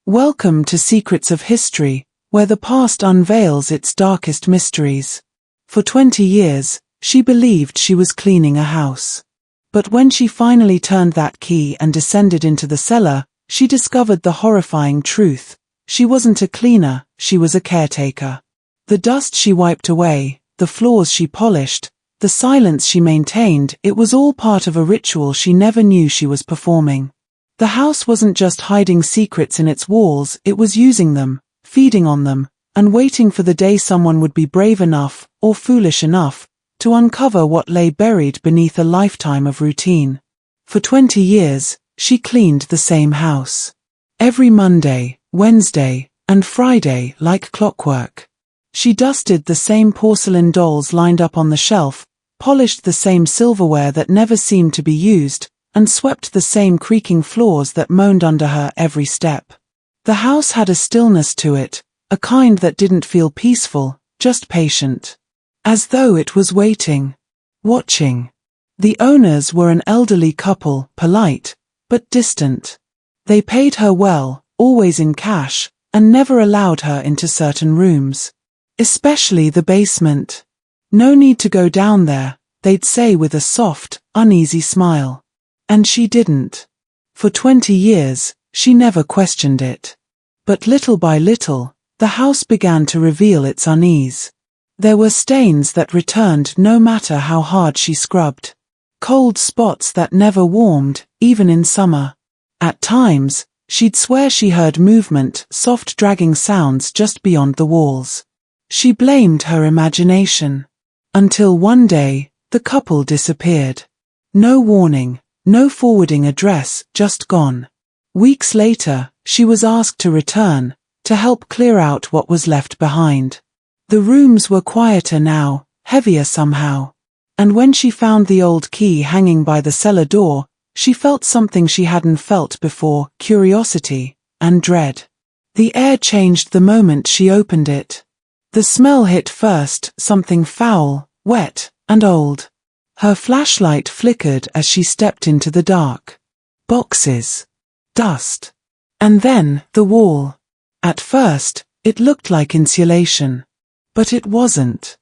Welcome to Secrets of History, where the past unveils its darkest mysteries. For 20 years, she believed she was cleaning a house. But when she finally turned that key and descended into the cellar, she discovered the horrifying truth. She wasn't a cleaner, she was a caretaker. The dust she wiped away, the floors she polished, the silence she maintained, it was all part of a ritual she never knew she was performing. The house wasn't just hiding secrets in its walls, it was using them, feeding on them, and waiting for the day someone would be brave enough, or foolish enough, to uncover what lay buried beneath a lifetime of routine. For 20 years, she cleaned the same house. Every Monday, Wednesday, and Friday like clockwork. She dusted the same porcelain dolls lined up on the shelf, polished the same silverware that never seemed to be used, and swept the same creaking floors that moaned under her every step. The house had a stillness to it, a kind that didn't feel peaceful, just patient. As though it was waiting. Watching. The owners were an elderly couple, polite, but distant. They paid her well, always in cash, and never allowed her into certain rooms. Especially the basement. No need to go down there, they'd say with a soft, uneasy smile. And she didn't. For 20 years, she never questioned it. But little by little, the house began to reveal its unease. There were stains that returned no matter how hard she scrubbed. Cold spots that never warmed, even in summer. At times, she'd swear she heard movement, soft dragging sounds just beyond the walls. She blamed her imagination. Until one day, the couple disappeared. No warning. No forwarding address, just gone. Weeks later, she was asked to return, to help clear out what was left behind. The rooms were quieter now, heavier somehow. And when she found the old key hanging by the cellar door, she felt something she hadn't felt before, curiosity and dread. The air changed the moment she opened it. The smell hit first, something foul, wet, and old. Her flashlight flickered as she stepped into the dark. Boxes. Dust. And then, the wall. At first, it looked like insulation. But it wasn't.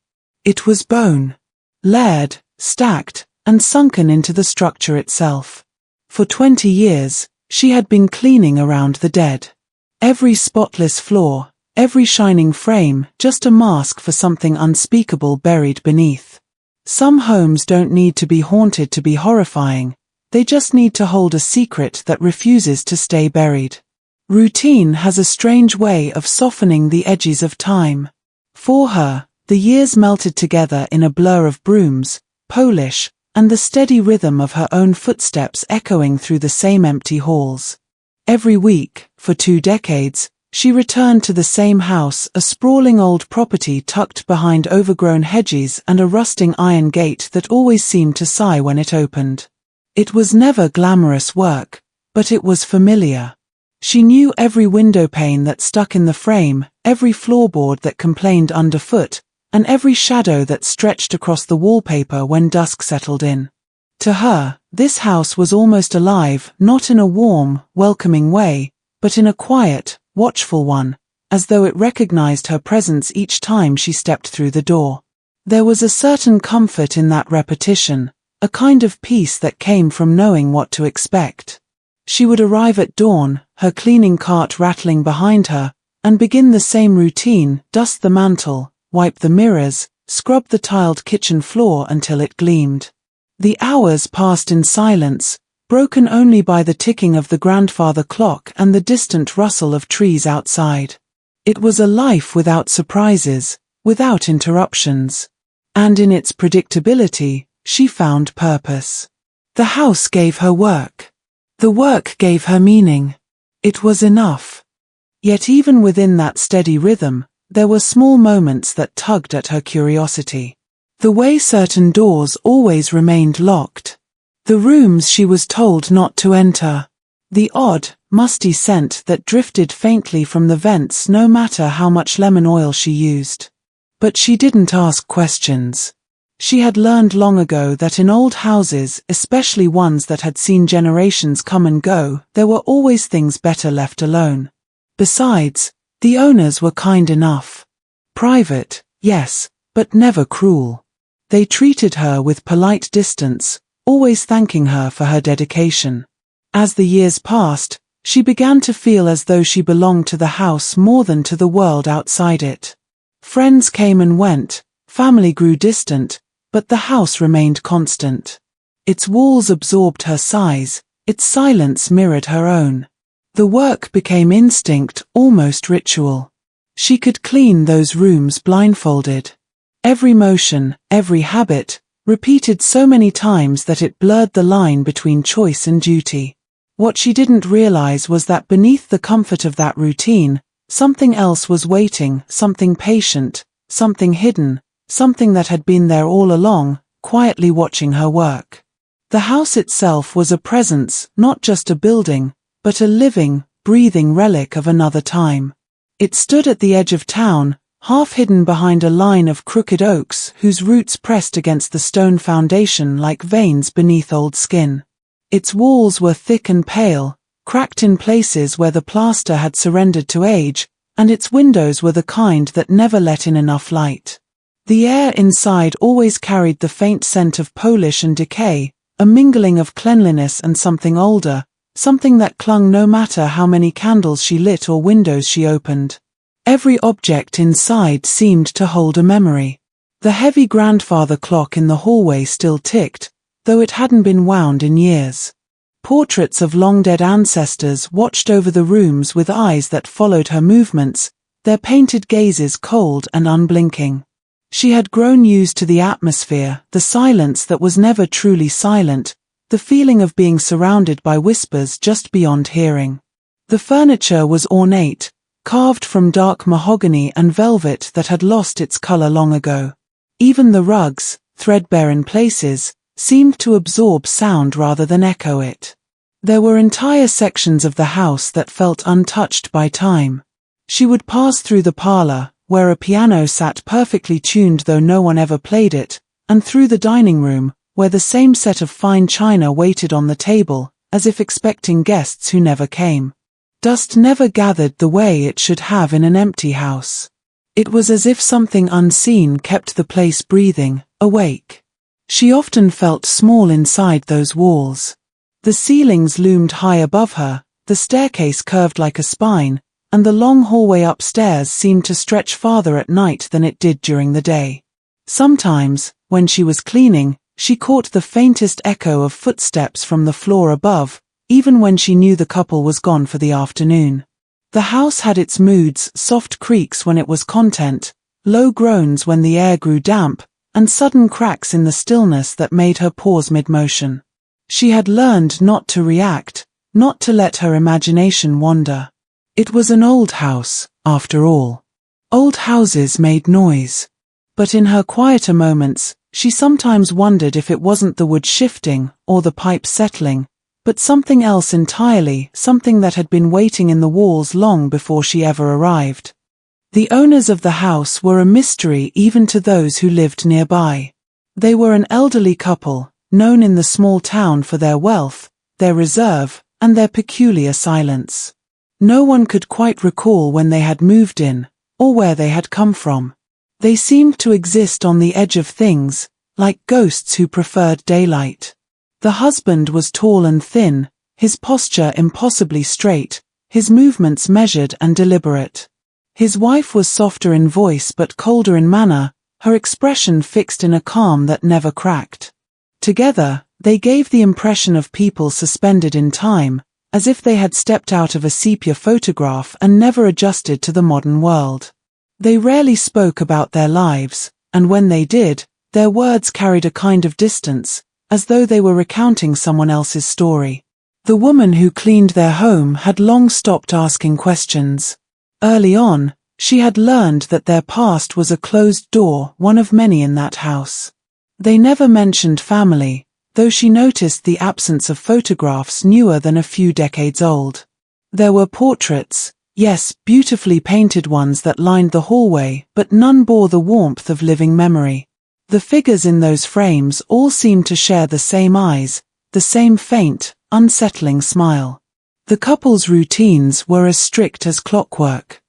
It was bone. Layered, stacked, and sunken into the structure itself. For 20 years, she had been cleaning around the dead. Every spotless floor, every shining frame, just a mask for something unspeakable buried beneath. Some homes don't need to be haunted to be horrifying, they just need to hold a secret that refuses to stay buried. Routine has a strange way of softening the edges of time. For her, the years melted together in a blur of brooms, polish, and the steady rhythm of her own footsteps echoing through the same empty halls. Every week, for 2 decades, she returned to the same house, a sprawling old property tucked behind overgrown hedges and a rusting iron gate that always seemed to sigh when it opened. It was never glamorous work, but it was familiar. She knew every window pane that stuck in the frame, every floorboard that complained underfoot, and every shadow that stretched across the wallpaper when dusk settled in. To her, this house was almost alive, not in a warm, welcoming way, but in a quiet, watchful one, as though it recognized her presence each time she stepped through the door. There was a certain comfort in that repetition, a kind of peace that came from knowing what to expect. She would arrive at dawn, her cleaning cart rattling behind her, and begin the same routine, dust the mantel, wipe the mirrors, scrub the tiled kitchen floor until it gleamed. The hours passed in silence, broken only by the ticking of the grandfather clock and the distant rustle of trees outside. It was a life without surprises, without interruptions. And in its predictability, she found purpose. The house gave her work. The work gave her meaning. It was enough. Yet even within that steady rhythm, there were small moments that tugged at her curiosity. The way certain doors always remained locked. The rooms she was told not to enter. The odd, musty scent that drifted faintly from the vents no matter how much lemon oil she used. But she didn't ask questions. She had learned long ago that in old houses, especially ones that had seen generations come and go, there were always things better left alone. Besides, the owners were kind enough. Private, yes, but never cruel. They treated her with polite distance, always thanking her for her dedication. As the years passed, she began to feel as though she belonged to the house more than to the world outside it. Friends came and went, family grew distant, but the house remained constant. Its walls absorbed her sighs, its silence mirrored her own. The work became instinct, almost ritual. She could clean those rooms blindfolded. Every motion, every habit, repeated so many times that it blurred the line between choice and duty. What she didn't realize was that beneath the comfort of that routine, something else was waiting, something patient, something hidden, something that had been there all along, quietly watching her work. The house itself was a presence, not just a building, but a living, breathing relic of another time. It stood at the edge of town, half hidden behind a line of crooked oaks whose roots pressed against the stone foundation like veins beneath old skin. Its walls were thick and pale, cracked in places where the plaster had surrendered to age, and its windows were the kind that never let in enough light. The air inside always carried the faint scent of polish and decay, a mingling of cleanliness and something older, something that clung no matter how many candles she lit or windows she opened. Every object inside seemed to hold a memory. The heavy grandfather clock in the hallway still ticked, though it hadn't been wound in years. Portraits of long-dead ancestors watched over the rooms with eyes that followed her movements, their painted gazes cold and unblinking. She had grown used to the atmosphere, the silence that was never truly silent, the feeling of being surrounded by whispers just beyond hearing. The furniture was ornate, carved from dark mahogany and velvet that had lost its color long ago. Even the rugs, threadbare in places, seemed to absorb sound rather than echo it. There were entire sections of the house that felt untouched by time. She would pass through the parlor, where a piano sat perfectly tuned though no one ever played it, and through the dining room, where the same set of fine china waited on the table, as if expecting guests who never came. Dust never gathered the way it should have in an empty house. It was as if something unseen kept the place breathing, awake. She often felt small inside those walls. The ceilings loomed high above her, the staircase curved like a spine, and the long hallway upstairs seemed to stretch farther at night than it did during the day. Sometimes, when she was cleaning, she caught the faintest echo of footsteps from the floor above, even when she knew the couple was gone for the afternoon. The house had its moods, soft creaks when it was content, low groans when the air grew damp, and sudden cracks in the stillness that made her pause mid-motion. She had learned not to react, not to let her imagination wander. It was an old house, after all. Old houses made noise. But in her quieter moments, she sometimes wondered if it wasn't the wood shifting, or the pipes settling, but something else entirely, something that had been waiting in the walls long before she ever arrived. The owners of the house were a mystery even to those who lived nearby. They were an elderly couple, known in the small town for their wealth, their reserve, and their peculiar silence. No one could quite recall when they had moved in, or where they had come from. They seemed to exist on the edge of things, like ghosts who preferred daylight. The husband was tall and thin, his posture impossibly straight, his movements measured and deliberate. His wife was softer in voice but colder in manner, her expression fixed in a calm that never cracked. Together, they gave the impression of people suspended in time, as if they had stepped out of a sepia photograph and never adjusted to the modern world. They rarely spoke about their lives, and when they did, their words carried a kind of distance, as though they were recounting someone else's story. The woman who cleaned their home had long stopped asking questions. Early on, she had learned that their past was a closed door, one of many in that house. They never mentioned family, though she noticed the absence of photographs newer than a few decades old. There were portraits, yes, beautifully painted ones that lined the hallway, but none bore the warmth of living memory. The figures in those frames all seemed to share the same eyes, the same faint, unsettling smile. The couple's routines were as strict as clockwork.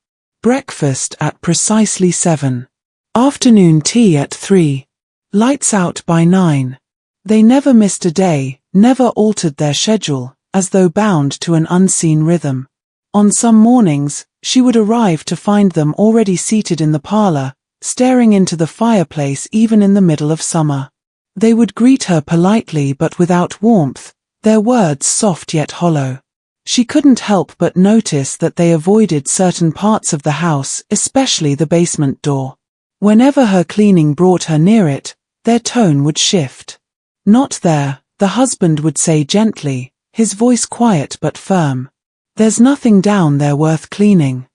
Breakfast at precisely 7. Afternoon tea at 3. Lights out by 9. They never missed a day, never altered their schedule, as though bound to an unseen rhythm. On some mornings, she would arrive to find them already seated in the parlor, staring into the fireplace even in the middle of summer. They would greet her politely but without warmth, their words soft yet hollow. She couldn't help but notice that they avoided certain parts of the house, especially the basement door. Whenever her cleaning brought her near it, their tone would shift. "Not there," the husband would say gently, his voice quiet but firm. "There's nothing down there worth cleaning."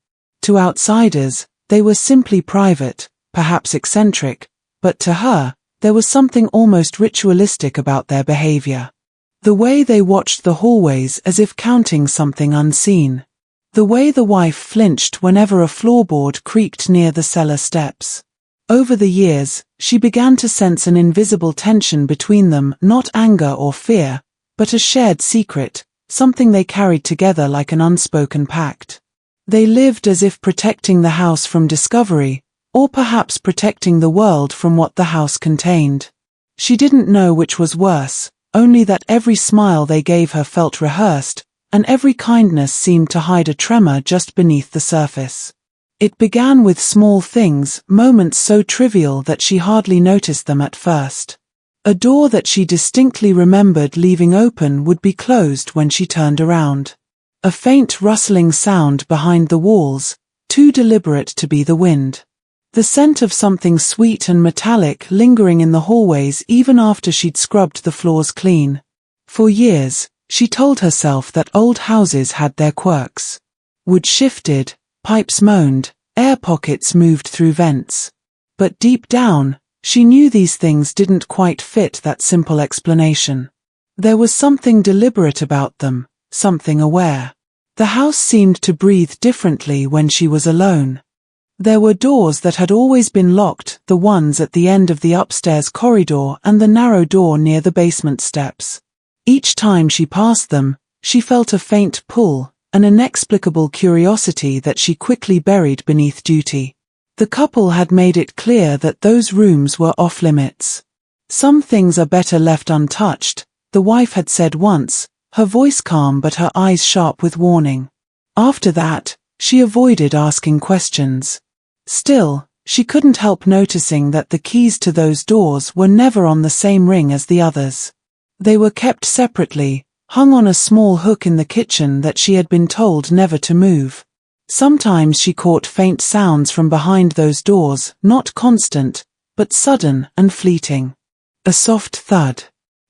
To outsiders, they were simply private, perhaps eccentric, but to her, there was something almost ritualistic about their behavior. The way they watched the hallways as if counting something unseen. The way the wife flinched whenever a floorboard creaked near the cellar steps. Over the years, she began to sense an invisible tension between them, not anger or fear, but a shared secret, something they carried together like an unspoken pact. They lived as if protecting the house from discovery, or perhaps protecting the world from what the house contained. She didn't know which was worse, only that every smile they gave her felt rehearsed, and every kindness seemed to hide a tremor just beneath the surface. It began with small things, moments so trivial that she hardly noticed them at first. A door that she distinctly remembered leaving open would be closed when she turned around. A faint rustling sound behind the walls, too deliberate to be the wind. The scent of something sweet and metallic lingering in the hallways even after she'd scrubbed the floors clean. For years, she told herself that old houses had their quirks. Wood shifted, pipes moaned, air pockets moved through vents. But deep down, she knew these things didn't quite fit that simple explanation. There was something deliberate about them, something aware. The house seemed to breathe differently when she was alone. There were doors that had always been locked, the ones at the end of the upstairs corridor and the narrow door near the basement steps. Each time she passed them, she felt a faint pull, an inexplicable curiosity that she quickly buried beneath duty. The couple had made it clear that those rooms were off-limits. "Some things are better left untouched," the wife had said once, her voice calm but her eyes sharp with warning. After that, she avoided asking questions. Still, she couldn't help noticing that the keys to those doors were never on the same ring as the others. They were kept separately, hung on a small hook in the kitchen that she had been told never to move. Sometimes she caught faint sounds from behind those doors, not constant, but sudden and fleeting. A soft thud.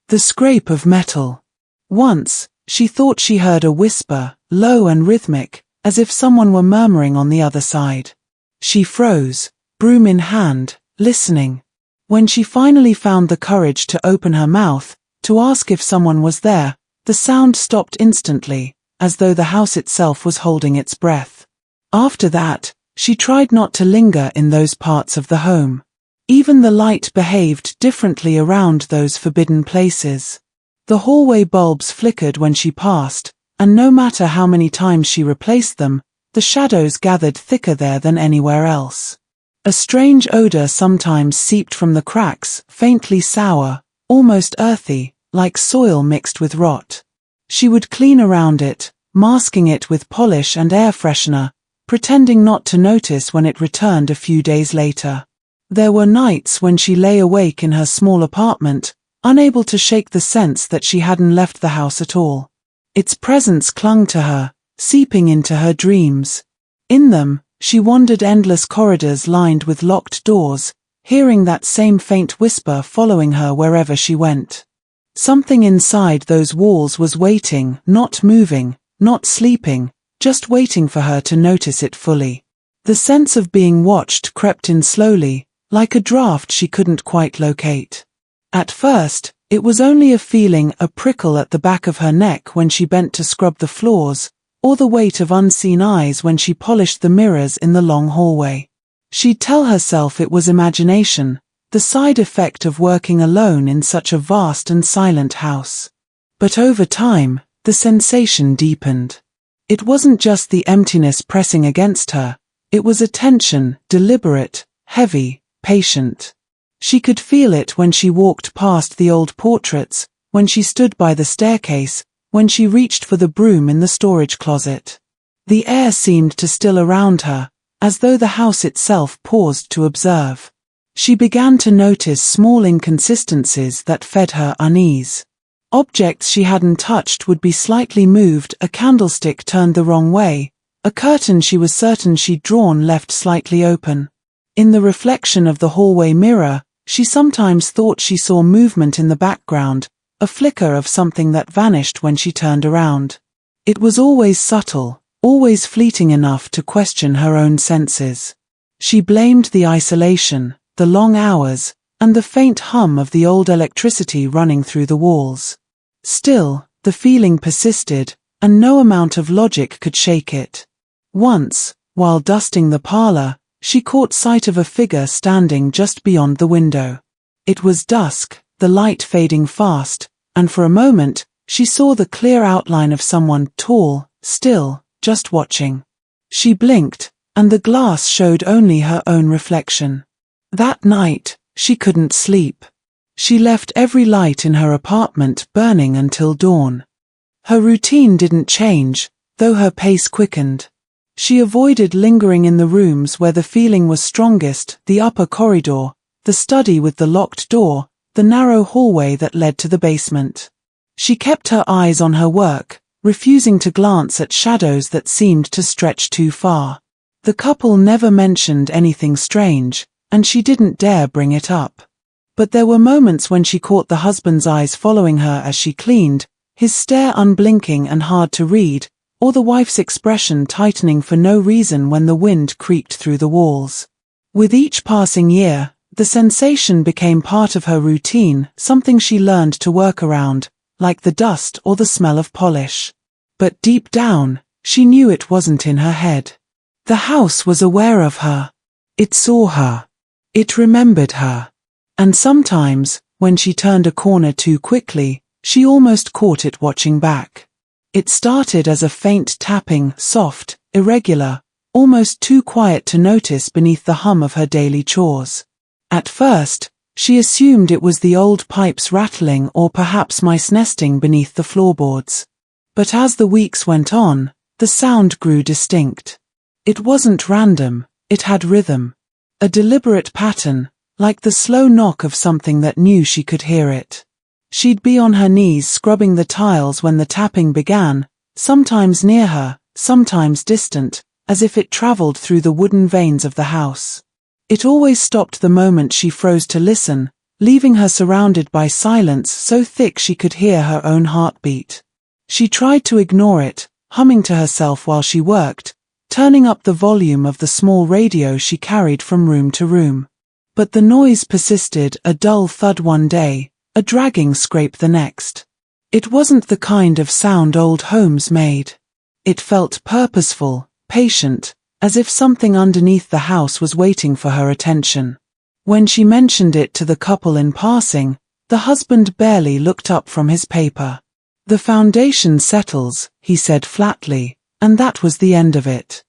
The scrape of metal. Once, she thought she heard a whisper, low and rhythmic, as if someone were murmuring on the other side. She froze, broom in hand, listening. When she finally found the courage to open her mouth, to ask if someone was there, the sound stopped instantly, as though the house itself was holding its breath. After that, she tried not to linger in those parts of the home. Even the light behaved differently around those forbidden places. The hallway bulbs flickered when she passed, and no matter how many times she replaced them, the shadows gathered thicker there than anywhere else. A strange odor sometimes seeped from the cracks, faintly sour, almost earthy, like soil mixed with rot. She would clean around it, masking it with polish and air freshener, pretending not to notice when it returned a few days later. There were nights when she lay awake in her small apartment, unable to shake the sense that she hadn't left the house at all. Its presence clung to her, seeping into her dreams. In them, she wandered endless corridors lined with locked doors, hearing that same faint whisper following her wherever she went. Something inside those walls was waiting, not moving, not sleeping, just waiting for her to notice it fully. The sense of being watched crept in slowly, like a draft she couldn't quite locate. At first, it was only a feeling, a prickle at the back of her neck when she bent to scrub the floors, or the weight of unseen eyes when she polished the mirrors in the long hallway. She'd tell herself it was imagination, the side effect of working alone in such a vast and silent house. But over time, the sensation deepened. It wasn't just the emptiness pressing against her, it was a tension, deliberate, heavy, patient. She could feel it when she walked past the old portraits, when she stood by the staircase, when she reached for the broom in the storage closet. The air seemed to still around her, as though the house itself paused to observe. She began to notice small inconsistencies that fed her unease. Objects she hadn't touched would be slightly moved, a candlestick turned the wrong way, a curtain she was certain she'd drawn left slightly open. In the reflection of the hallway mirror, she sometimes thought she saw movement in the background, a flicker of something that vanished when she turned around. It was always subtle, always fleeting enough to question her own senses. She blamed the isolation, the long hours, and the faint hum of the old electricity running through the walls. Still, the feeling persisted, and no amount of logic could shake it. Once, while dusting the parlor, she caught sight of a figure standing just beyond the window. It was dusk, the light fading fast, and for a moment, she saw the clear outline of someone tall, still, just watching. She blinked, and the glass showed only her own reflection. That night, she couldn't sleep. She left every light in her apartment burning until dawn. Her routine didn't change, though her pace quickened. She avoided lingering in the rooms where the feeling was strongest, the upper corridor, the study with the locked door, the narrow hallway that led to the basement. She kept her eyes on her work, refusing to glance at shadows that seemed to stretch too far. The couple never mentioned anything strange, and she didn't dare bring it up. But there were moments when she caught the husband's eyes following her as she cleaned, his stare unblinking and hard to read, or the wife's expression tightening for no reason when the wind creaked through the walls. With each passing year, the sensation became part of her routine, something she learned to work around, like the dust or the smell of polish. But deep down, she knew it wasn't in her head. The house was aware of her. It saw her. It remembered her. And sometimes, when she turned a corner too quickly, she almost caught it watching back. It started as a faint tapping, soft, irregular, almost too quiet to notice beneath the hum of her daily chores. At first, she assumed it was the old pipes rattling or perhaps mice nesting beneath the floorboards. But as the weeks went on, the sound grew distinct. It wasn't random, it had rhythm. A deliberate pattern, like the slow knock of something that knew she could hear it. She'd be on her knees scrubbing the tiles when the tapping began, sometimes near her, sometimes distant, as if it traveled through the wooden veins of the house. It always stopped the moment she froze to listen, leaving her surrounded by silence so thick she could hear her own heartbeat. She tried to ignore it, humming to herself while she worked, turning up the volume of the small radio she carried from room to room. But the noise persisted, a dull thud one day, a dragging scrape the next. It wasn't the kind of sound old homes made. It felt purposeful, patient, as if something underneath the house was waiting for her attention. When she mentioned it to the couple in passing, the husband barely looked up from his paper. "The foundation settles," he said flatly, and that was the end of it.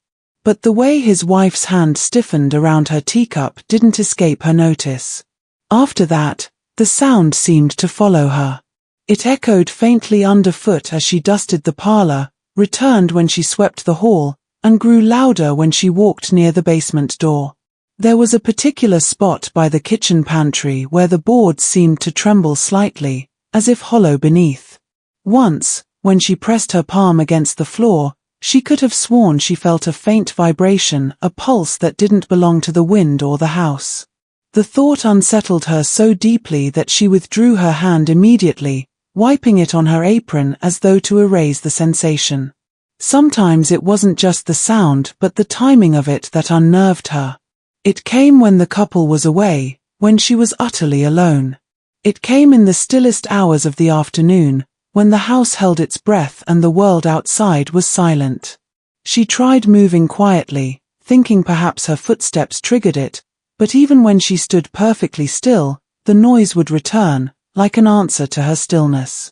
But the way his wife's hand stiffened around her teacup didn't escape her notice. After that, the sound seemed to follow her. It echoed faintly underfoot as she dusted the parlor, returned when she swept the hall, and grew louder when she walked near the basement door. There was a particular spot by the kitchen pantry where the boards seemed to tremble slightly, as if hollow beneath. Once, when she pressed her palm against the floor, she could have sworn she felt a faint vibration, a pulse that didn't belong to the wind or the house. The thought unsettled her so deeply that she withdrew her hand immediately, wiping it on her apron as though to erase the sensation. Sometimes it wasn't just the sound but the timing of it that unnerved her. It came when the couple was away, when she was utterly alone. It came in the stillest hours of the afternoon, when the house held its breath and the world outside was silent. She tried moving quietly, thinking perhaps her footsteps triggered it, but even when she stood perfectly still, the noise would return, like an answer to her stillness.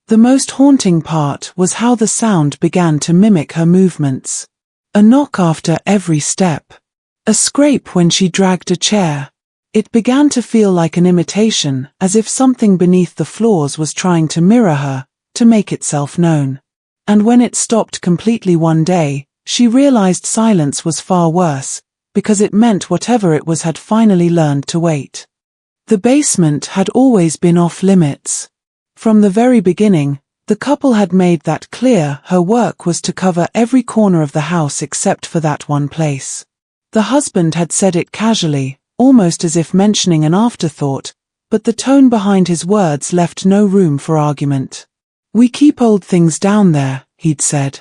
The most haunting part was how the sound began to mimic her movements. A knock after every step. A scrape when she dragged a chair. It began to feel like an imitation, as if something beneath the floors was trying to mirror her, to make itself known. And when it stopped completely one day, she realized silence was far worse, because it meant whatever it was had finally learned to wait. The basement had always been off limits. From the very beginning, the couple had made that clear. Her work was to cover every corner of the house except for that one place. The husband had said it casually, almost as if mentioning an afterthought, but the tone behind his words left no room for argument. "We keep old things down there," he'd said.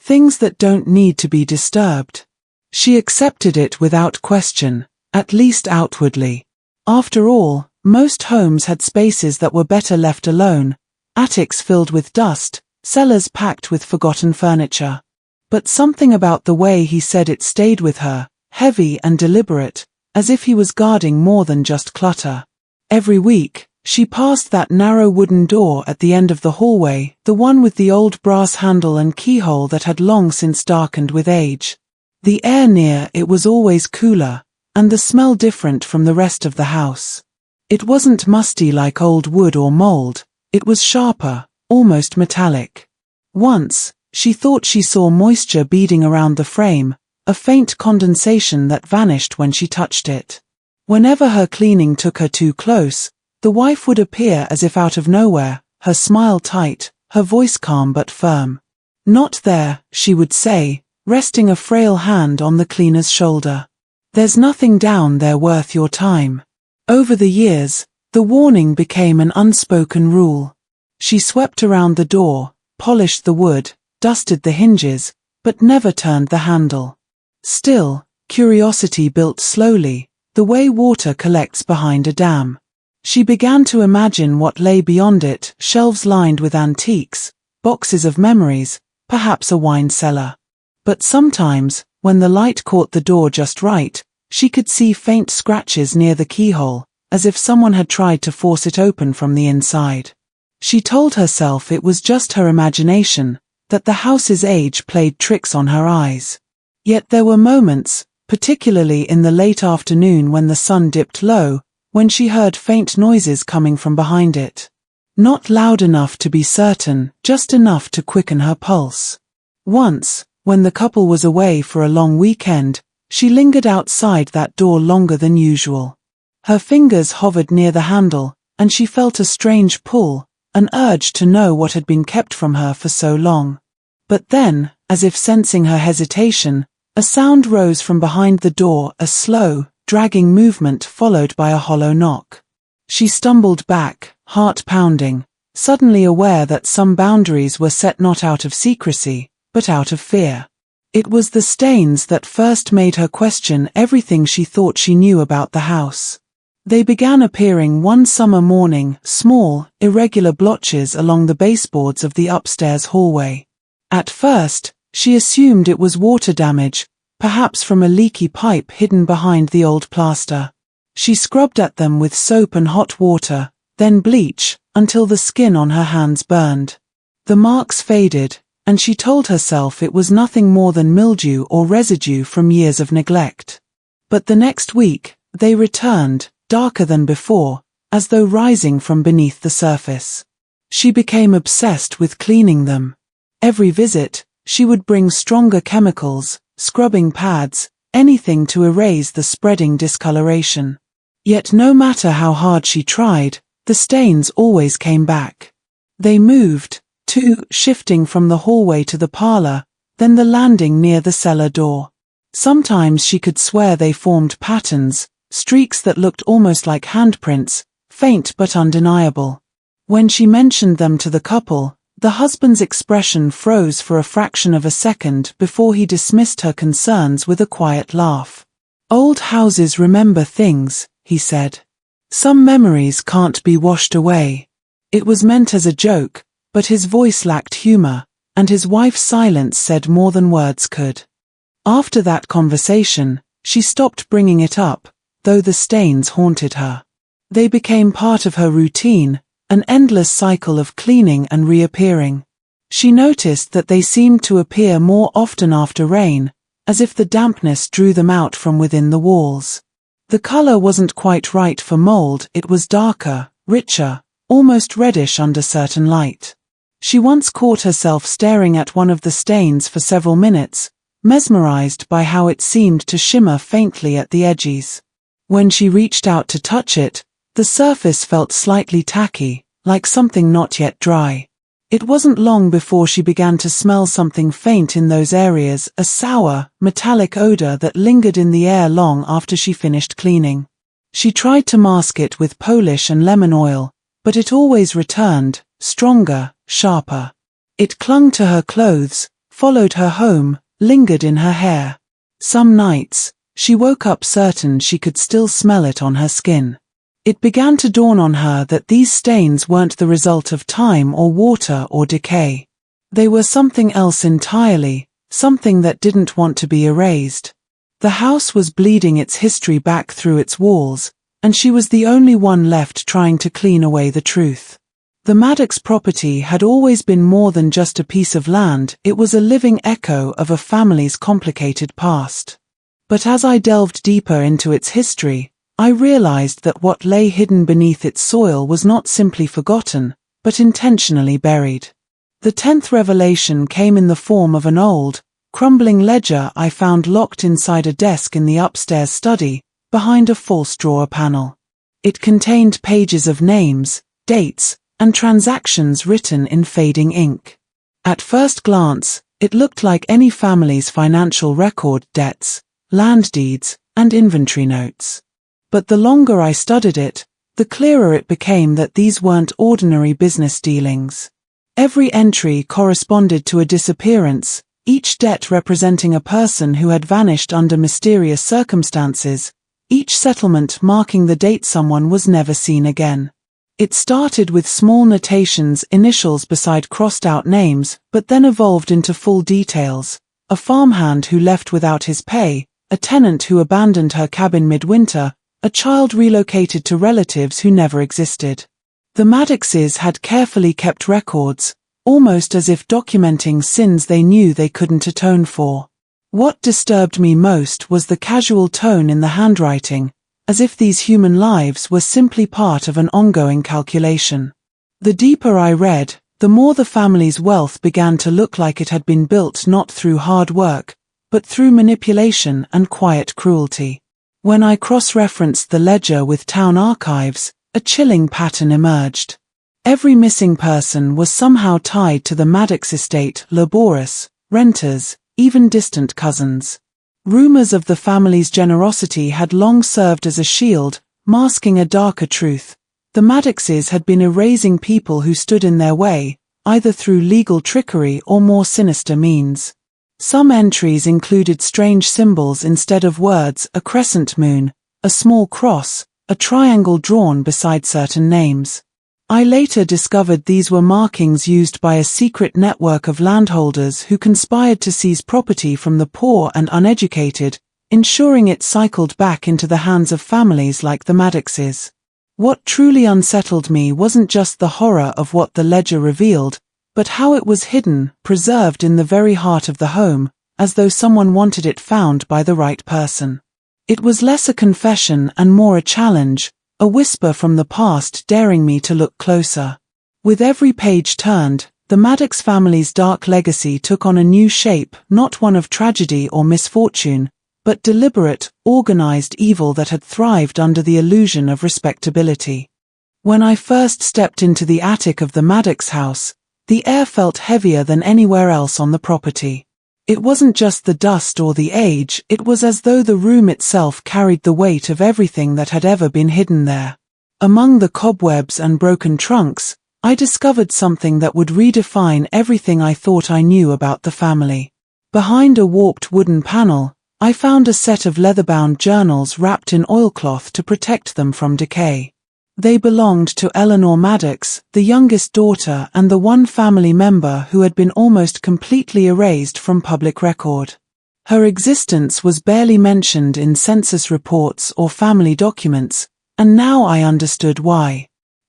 "Things that don't need to be disturbed." She accepted it without question, at least outwardly. After all, most homes had spaces that were better left alone, attics filled with dust, cellars packed with forgotten furniture. But something about the way he said it stayed with her, heavy and deliberate, as if he was guarding more than just clutter. Every week, she passed that narrow wooden door at the end of the hallway, the one with the old brass handle and keyhole that had long since darkened with age. The air near it was always cooler, and the smell different from the rest of the house. It wasn't musty like old wood or mold, it was sharper, almost metallic. Once, she thought she saw moisture beading around the frame, a faint condensation that vanished when she touched it. Whenever her cleaning took her too close, the wife would appear as if out of nowhere, her smile tight, her voice calm but firm. "Not there," she would say, resting a frail hand on the cleaner's shoulder. "There's nothing down there worth your time." Over the years, the warning became an unspoken rule. She swept around the door, polished the wood, dusted the hinges, but never turned the handle. Still, curiosity built slowly, the way water collects behind a dam. She began to imagine what lay beyond it, shelves lined with antiques, boxes of memories, perhaps a wine cellar. But sometimes, when the light caught the door just right, she could see faint scratches near the keyhole, as if someone had tried to force it open from the inside. She told herself it was just her imagination, that the house's age played tricks on her eyes. Yet there were moments, particularly in the late afternoon when the sun dipped low, when she heard faint noises coming from behind it. Not loud enough to be certain, just enough to quicken her pulse. Once, when the couple was away for a long weekend, she lingered outside that door longer than usual. Her fingers hovered near the handle, and she felt a strange pull, an urge to know what had been kept from her for so long. But then, as if sensing her hesitation, a sound rose from behind the door, a slow, dragging movement followed by a hollow knock. She stumbled back, heart pounding, suddenly aware that some boundaries were set not out of secrecy, but out of fear. It was the stains that first made her question everything she thought she knew about the house. They began appearing one summer morning, small, irregular blotches along the baseboards of the upstairs hallway. At first, she assumed it was water damage, perhaps from a leaky pipe hidden behind the old plaster. She scrubbed at them with soap and hot water, then bleach, until the skin on her hands burned. The marks faded, and she told herself it was nothing more than mildew or residue from years of neglect. But the next week, they returned, darker than before, as though rising from beneath the surface. She became obsessed with cleaning them. Every visit, she would bring stronger chemicals, scrubbing pads, anything to erase the spreading discoloration. Yet no matter how hard she tried, the stains always came back. They moved, too, shifting from the hallway to the parlor, then the landing near the cellar door. Sometimes she could swear they formed patterns, streaks that looked almost like handprints, faint but undeniable. When she mentioned them to the couple, the husband's expression froze for a fraction of a second before he dismissed her concerns with a quiet laugh. "Old houses remember things," he said. "Some memories can't be washed away." It was meant as a joke, but his voice lacked humor, and his wife's silence said more than words could. After that conversation, she stopped bringing it up, though the stains haunted her. They became part of her routine, an endless cycle of cleaning and reappearing. She noticed that they seemed to appear more often after rain, as if the dampness drew them out from within the walls. The color wasn't quite right for mold, it was darker, richer, almost reddish under certain light. She once caught herself staring at one of the stains for several minutes, mesmerized by how it seemed to shimmer faintly at the edges. When she reached out to touch it, the surface felt slightly tacky, like something not yet dry. It wasn't long before she began to smell something faint in those areas, a sour, metallic odor that lingered in the air long after she finished cleaning. She tried to mask it with polish and lemon oil, but it always returned, stronger, sharper. It clung to her clothes, followed her home, lingered in her hair. Some nights, she woke up certain she could still smell it on her skin. It began to dawn on her that these stains weren't the result of time or water or decay. They were something else entirely, something that didn't want to be erased. The house was bleeding its history back through its walls, and she was the only one left trying to clean away the truth. The Maddox property had always been more than just a piece of land, it was a living echo of a family's complicated past. But as I delved deeper into its history, I realized that what lay hidden beneath its soil was not simply forgotten, but intentionally buried. The 10th revelation came in the form of an old, crumbling ledger I found locked inside a desk in the upstairs study, behind a false drawer panel. It contained pages of names, dates, and transactions written in fading ink. At first glance, it looked like any family's financial record, debts, land deeds, and inventory notes. But the longer I studied it, the clearer it became that these weren't ordinary business dealings. Every entry corresponded to a disappearance, each debt representing a person who had vanished under mysterious circumstances, each settlement marking the date someone was never seen again. It started with small notations, initials beside crossed-out names, but then evolved into full details. A farmhand who left without his pay, a tenant who abandoned her cabin midwinter, a child relocated to relatives who never existed. The Maddoxes had carefully kept records, almost as if documenting sins they knew they couldn't atone for. What disturbed me most was the casual tone in the handwriting, as if these human lives were simply part of an ongoing calculation. The deeper I read, the more the family's wealth began to look like it had been built not through hard work, but through manipulation and quiet cruelty. When I cross-referenced the ledger with town archives, a chilling pattern emerged. Every missing person was somehow tied to the Maddox estate, laborers, renters, even distant cousins. Rumors of the family's generosity had long served as a shield, masking a darker truth. The Maddoxes had been erasing people who stood in their way, either through legal trickery or more sinister means. Some entries included strange symbols instead of words, a crescent moon, a small cross, a triangle drawn beside certain names. I later discovered these were markings used by a secret network of landholders who conspired to seize property from the poor and uneducated, ensuring it cycled back into the hands of families like the Maddoxes. What truly unsettled me wasn't just the horror of what the ledger revealed, but how it was hidden, preserved in the very heart of the home, as though someone wanted it found by the right person. It was less a confession and more a challenge, a whisper from the past daring me to look closer. With every page turned, the Maddox family's dark legacy took on a new shape, not one of tragedy or misfortune, but deliberate, organized evil that had thrived under the illusion of respectability. When I first stepped into the attic of the Maddox house, the air felt heavier than anywhere else on the property. It wasn't just the dust or the age, it was as though the room itself carried the weight of everything that had ever been hidden there. Among the cobwebs and broken trunks, I discovered something that would redefine everything I thought I knew about the family. Behind a warped wooden panel, I found a set of leather-bound journals wrapped in oilcloth to protect them from decay. They belonged to Eleanor Maddox, the youngest daughter and the one family member who had been almost completely erased from public record. Her existence was barely mentioned in census reports or family documents, and now I understood why.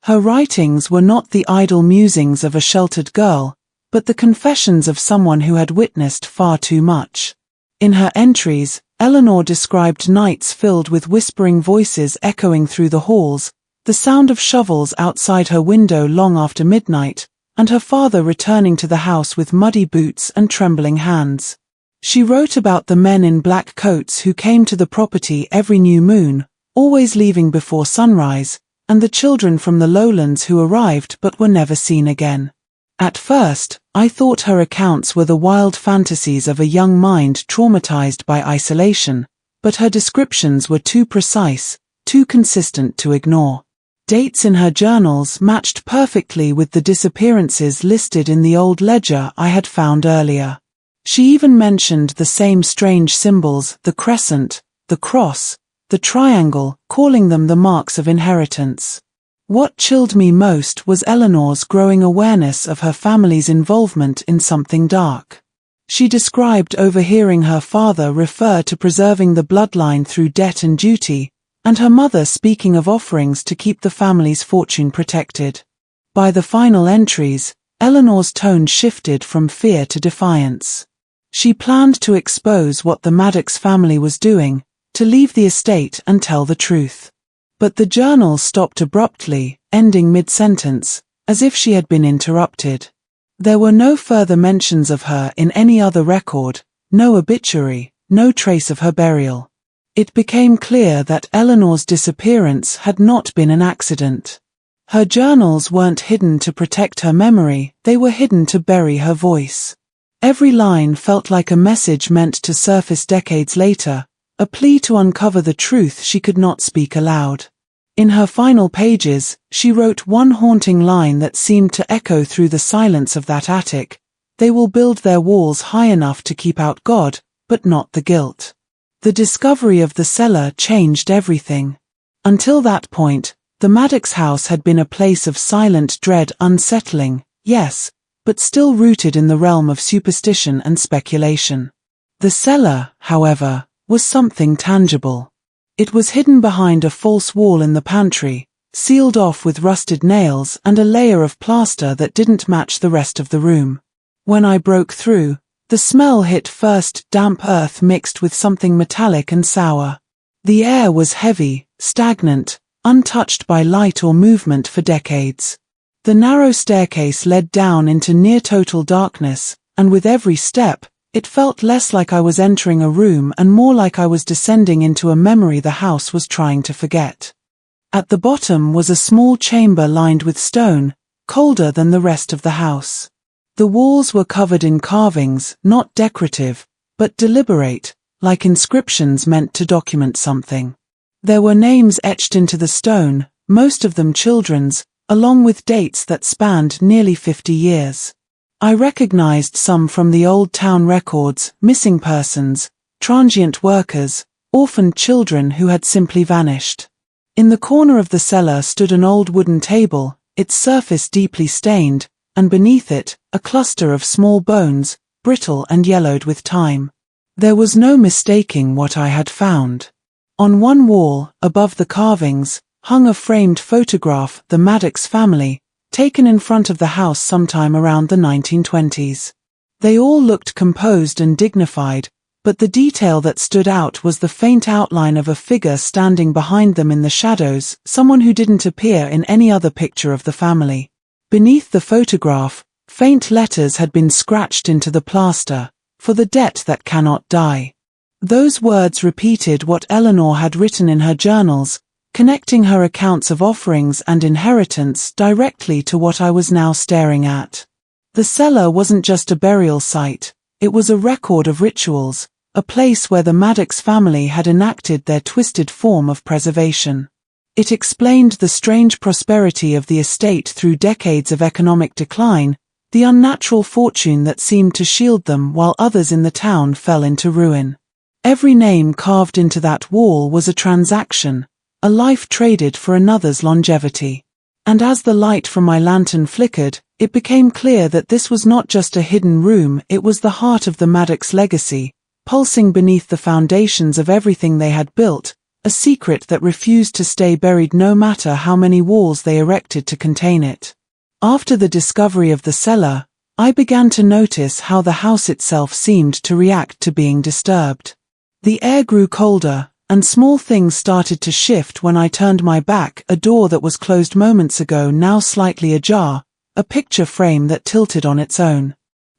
Her writings were not the idle musings of a sheltered girl, but the confessions of someone who had witnessed far too much. In her entries, Eleanor described nights filled with whispering voices echoing through the halls, the sound of shovels outside her window long after midnight, and her father returning to the house with muddy boots and trembling hands. She wrote about the men in black coats who came to the property every new moon, always leaving before sunrise, and the children from the lowlands who arrived but were never seen again. At first, I thought her accounts were the wild fantasies of a young mind traumatized by isolation, but her descriptions were too precise, too consistent to ignore. Dates in her journals matched perfectly with the disappearances listed in the old ledger I had found earlier. She even mentioned the same strange symbols, the crescent, the cross, the triangle, calling them the marks of inheritance. What chilled me most was Eleanor's growing awareness of her family's involvement in something dark. She described overhearing her father refer to preserving the bloodline through debt and duty, and her mother speaking of offerings to keep the family's fortune protected. By the final entries, Eleanor's tone shifted from fear to defiance. She planned to expose what the Maddox family was doing, to leave the estate and tell the truth. But the journal stopped abruptly, ending mid-sentence, as if she had been interrupted. There were no further mentions of her in any other record, no obituary, no trace of her burial. It became clear that Eleanor's disappearance had not been an accident. Her journals weren't hidden to protect her memory, they were hidden to bury her voice. Every line felt like a message meant to surface decades later, a plea to uncover the truth she could not speak aloud. In her final pages, she wrote one haunting line that seemed to echo through the silence of that attic: "They will build their walls high enough to keep out God, but not the guilt." The discovery of the cellar changed everything. Until that point, the Maddox house had been a place of silent dread, unsettling, yes, but still rooted in the realm of superstition and speculation. The cellar, however, was something tangible. It was hidden behind a false wall in the pantry, sealed off with rusted nails and a layer of plaster that didn't match the rest of the room. When I broke through, the smell hit first: damp earth mixed with something metallic and sour. The air was heavy, stagnant, untouched by light or movement for decades. The narrow staircase led down into near-total darkness, and with every step, it felt less like I was entering a room and more like I was descending into a memory the house was trying to forget. At the bottom was a small chamber lined with stone, colder than the rest of the house. The walls were covered in carvings, not decorative, but deliberate, like inscriptions meant to document something. There were names etched into the stone, most of them children's, along with dates that spanned nearly 50 years. I recognized some from the old town records: missing persons, transient workers, orphaned children who had simply vanished. In the corner of the cellar stood an old wooden table, its surface deeply stained, and beneath it, a cluster of small bones, brittle and yellowed with time. There was no mistaking what I had found. On one wall, above the carvings, hung a framed photograph, the Maddox family, taken in front of the house sometime around the 1920s. They all looked composed and dignified, but the detail that stood out was the faint outline of a figure standing behind them in the shadows, someone who didn't appear in any other picture of the family. Beneath the photograph, faint letters had been scratched into the plaster: "For the debt that cannot die." Those words repeated what Eleanor had written in her journals, connecting her accounts of offerings and inheritance directly to what I was now staring at. The cellar wasn't just a burial site, it was a record of rituals, a place where the Maddox family had enacted their twisted form of preservation. It explained the strange prosperity of the estate through decades of economic decline, the unnatural fortune that seemed to shield them while others in the town fell into ruin. Every name carved into that wall was a transaction, a life traded for another's longevity. And as the light from my lantern flickered, it became clear that this was not just a hidden room, it was the heart of the Maddox legacy, pulsing beneath the foundations of everything they had built, a secret that refused to stay buried no matter how many walls they erected to contain it. After the discovery of the cellar, I began to notice how the house itself seemed to react to being disturbed. The air grew colder, and small things started to shift when I turned my back. A door that was closed moments ago now slightly ajar, a picture frame that tilted on its own.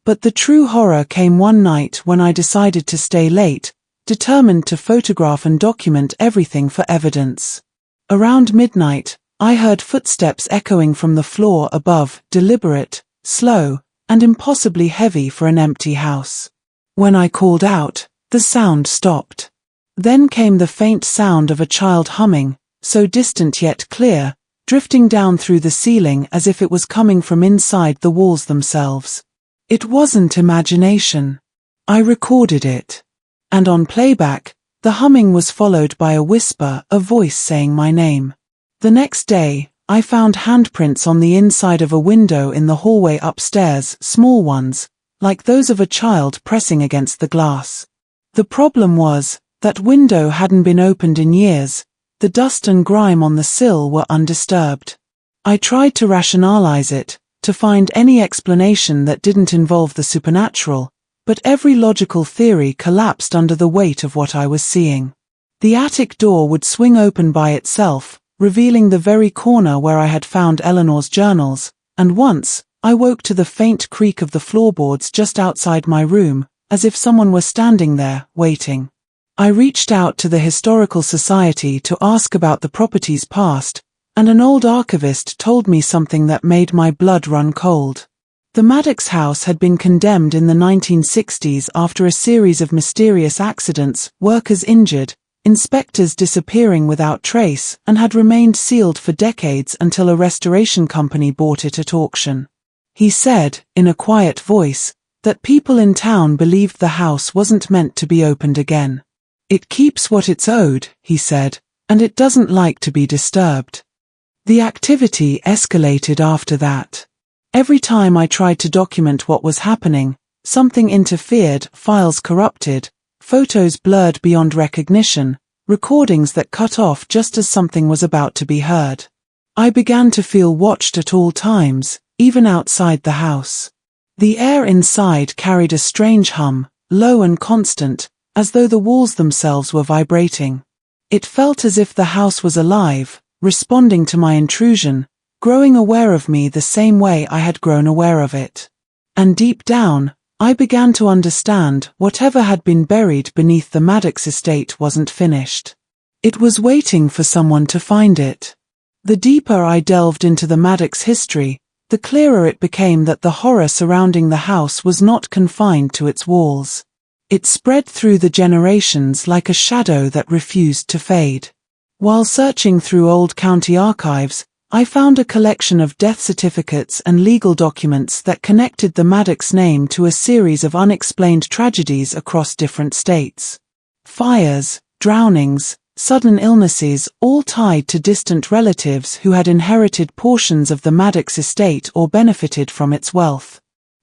But the true horror came one night when I decided to stay late, determined to photograph and document everything for evidence. Around midnight, I heard footsteps echoing from the floor above, deliberate, slow, and impossibly heavy for an empty house. When I called out, the sound stopped. Then came the faint sound of a child humming, so distant yet clear, drifting down through the ceiling as if it was coming from inside the walls themselves. It wasn't imagination. I recorded it. And on playback, the humming was followed by a whisper, a voice saying my name. The next day, I found handprints on the inside of a window in the hallway upstairs, small ones, like those of a child pressing against the glass. The problem was, that window hadn't been opened in years, the dust and grime on the sill were undisturbed. I tried to rationalize it, to find any explanation that didn't involve the supernatural, but every logical theory collapsed under the weight of what I was seeing. The attic door would swing open by itself, revealing the very corner where I had found Eleanor's journals, and once, I woke to the faint creak of the floorboards just outside my room, as if someone were standing there, waiting. I reached out to the Historical Society to ask about the property's past, and an old archivist told me something that made my blood run cold. The Maddox house had been condemned in the 1960s after a series of mysterious accidents, workers injured, inspectors disappearing without trace, and had remained sealed for decades until a restoration company bought it at auction. He said, in a quiet voice, that people in town believed the house wasn't meant to be opened again. It keeps what it's owed, he said, and it doesn't like to be disturbed. The activity escalated after that. Every time I tried to document what was happening, something interfered, files corrupted, photos blurred beyond recognition, recordings that cut off just as something was about to be heard. I began to feel watched at all times, even outside the house. The air inside carried a strange hum, low and constant, as though the walls themselves were vibrating. It felt as if the house was alive, responding to my intrusion, growing aware of me the same way I had grown aware of it. And deep down, I began to understand whatever had been buried beneath the Maddox estate wasn't finished. It was waiting for someone to find it. The deeper I delved into the Maddox history, the clearer it became that the horror surrounding the house was not confined to its walls. It spread through the generations like a shadow that refused to fade. While searching through old county archives, I found a collection of death certificates and legal documents that connected the Maddox name to a series of unexplained tragedies across different states. Fires, drownings, sudden illnesses, all tied to distant relatives who had inherited portions of the Maddox estate or benefited from its wealth.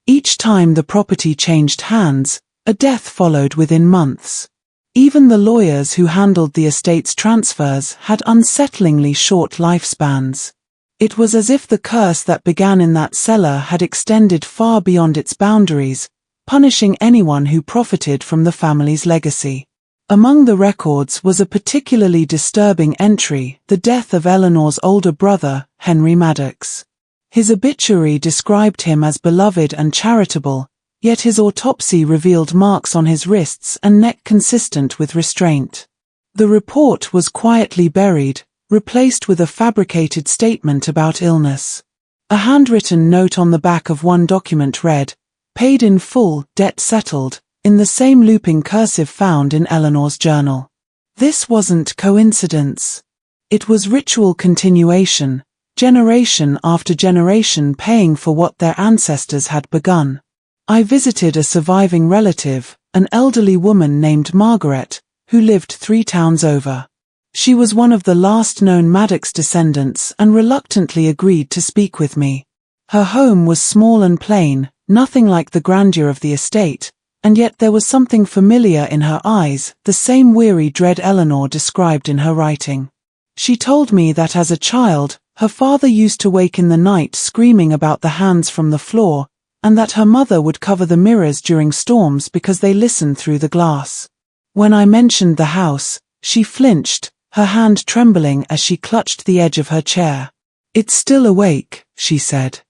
Each time the property changed hands, a death followed within months. Even the lawyers who handled the estate's transfers had unsettlingly short lifespans. It was as if the curse that began in that cellar had extended far beyond its boundaries, punishing anyone who profited from the family's legacy. Among the records was a particularly disturbing entry, the death of Eleanor's older brother, Henry Maddox. His obituary described him as beloved and charitable, yet his autopsy revealed marks on his wrists and neck consistent with restraint. The report was quietly buried, replaced with a fabricated statement about illness. A handwritten note on the back of one document read, "Paid in full, debt settled," in the same looping cursive found in Eleanor's journal. This wasn't coincidence. It was ritual continuation, generation after generation paying for what their ancestors had begun. I visited a surviving relative, an elderly woman named Margaret, who lived 3 towns over. She was one of the last known Maddox descendants and reluctantly agreed to speak with me. Her home was small and plain, nothing like the grandeur of the estate, and yet there was something familiar in her eyes, the same weary dread Eleanor described in her writing. She told me that as a child, her father used to wake in the night screaming about the hands from the floor, and that her mother would cover the mirrors during storms because they listened through the glass. When I mentioned the house, she flinched, her hand trembling as she clutched the edge of her chair. "It's still awake," she said.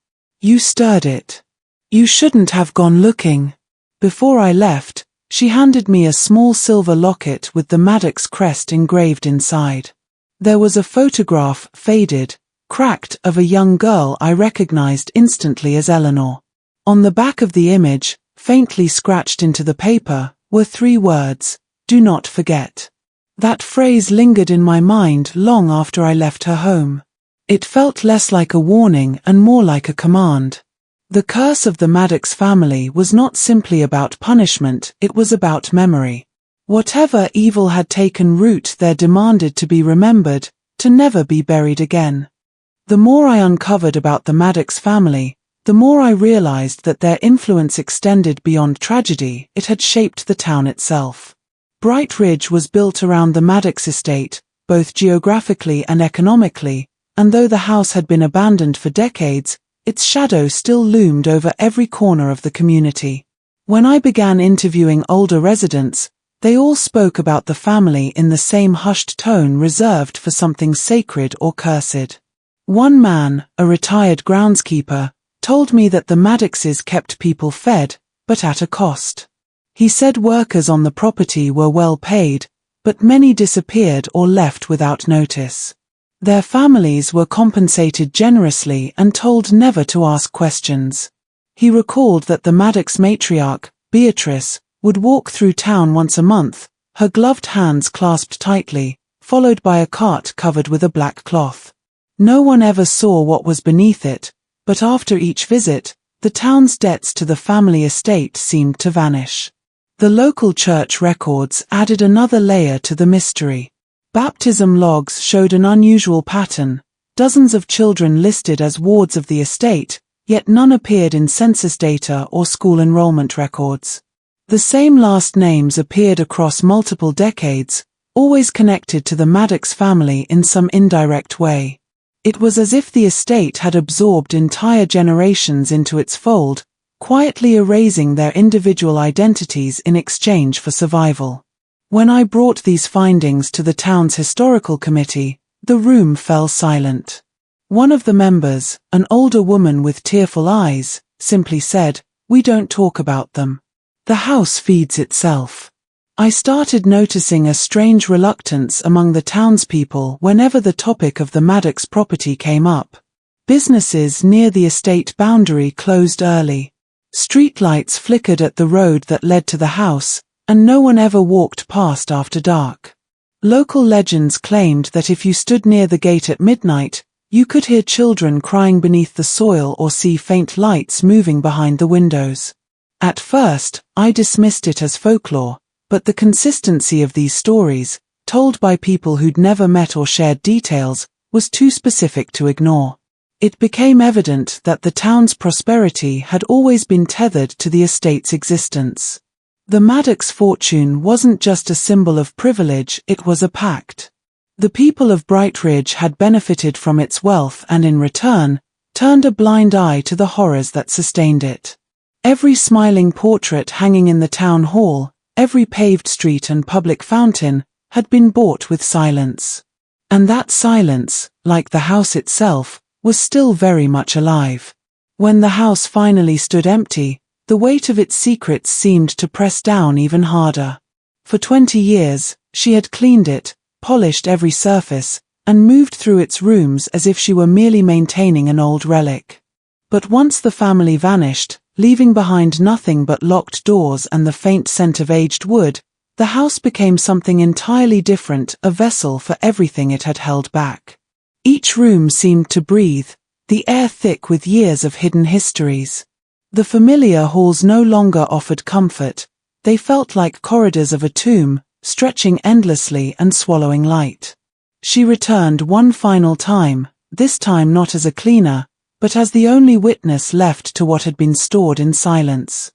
"You stirred it. You shouldn't have gone looking." Before I left, she handed me a small silver locket with the Maddox crest engraved inside. There was a photograph, faded, cracked, of a young girl I recognized instantly as Eleanor. On the back of the image, faintly scratched into the paper, were 3 words, "Do not forget." That phrase lingered in my mind long after I left her home. It felt less like a warning and more like a command. The curse of the Maddox family was not simply about punishment, it was about memory. Whatever evil had taken root there demanded to be remembered, to never be buried again. The more I uncovered about the Maddox family, the more I realized that their influence extended beyond tragedy, it had shaped the town itself. Bright Ridge was built around the Maddox estate, both geographically and economically, and though the house had been abandoned for decades, its shadow still loomed over every corner of the community. When I began interviewing older residents, they all spoke about the family in the same hushed tone reserved for something sacred or cursed. One man, a retired groundskeeper, told me that the Maddoxes kept people fed, but at a cost. He said workers on the property were well paid, but many disappeared or left without notice. Their families were compensated generously and told never to ask questions. He recalled that the Maddox matriarch, Beatrice, would walk through town once a month, her gloved hands clasped tightly, followed by a cart covered with a black cloth. No one ever saw what was beneath it, but after each visit, the town's debts to the family estate seemed to vanish. The local church records added another layer to the mystery. Baptism logs showed an unusual pattern, dozens of children listed as wards of the estate, yet none appeared in census data or school enrollment records. The same last names appeared across multiple decades, always connected to the Maddox family in some indirect way. It was as if the estate had absorbed entire generations into its fold, quietly erasing their individual identities in exchange for survival. When I brought these findings to the town's historical committee, the room fell silent. One of the members, an older woman with tearful eyes, simply said, "We don't talk about them. The house feeds itself." I started noticing a strange reluctance among the townspeople whenever the topic of the Maddox property came up. Businesses near the estate boundary closed early. Streetlights flickered at the road that led to the house, and no one ever walked past after dark. Local legends claimed that if you stood near the gate at midnight, you could hear children crying beneath the soil or see faint lights moving behind the windows. At first, I dismissed it as folklore, but the consistency of these stories, told by people who'd never met or shared details, was too specific to ignore. It became evident that the town's prosperity had always been tethered to the estate's existence. The Maddox fortune wasn't just a symbol of privilege, it was a pact. The people of Bright Ridge had benefited from its wealth and in return, turned a blind eye to the horrors that sustained it. Every smiling portrait hanging in the town hall, every paved street and public fountain, had been bought with silence. And that silence, like the house itself, was still very much alive. When the house finally stood empty, the weight of its secrets seemed to press down even harder. For 20 years, she had cleaned it, polished every surface, and moved through its rooms as if she were merely maintaining an old relic. But once the family vanished, leaving behind nothing but locked doors and the faint scent of aged wood, the house became something entirely different, a vessel for everything it had held back. Each room seemed to breathe, the air thick with years of hidden histories. The familiar halls no longer offered comfort, they felt like corridors of a tomb, stretching endlessly and swallowing light. She returned one final time, this time not as a cleaner, but as the only witness left to what had been stored in silence.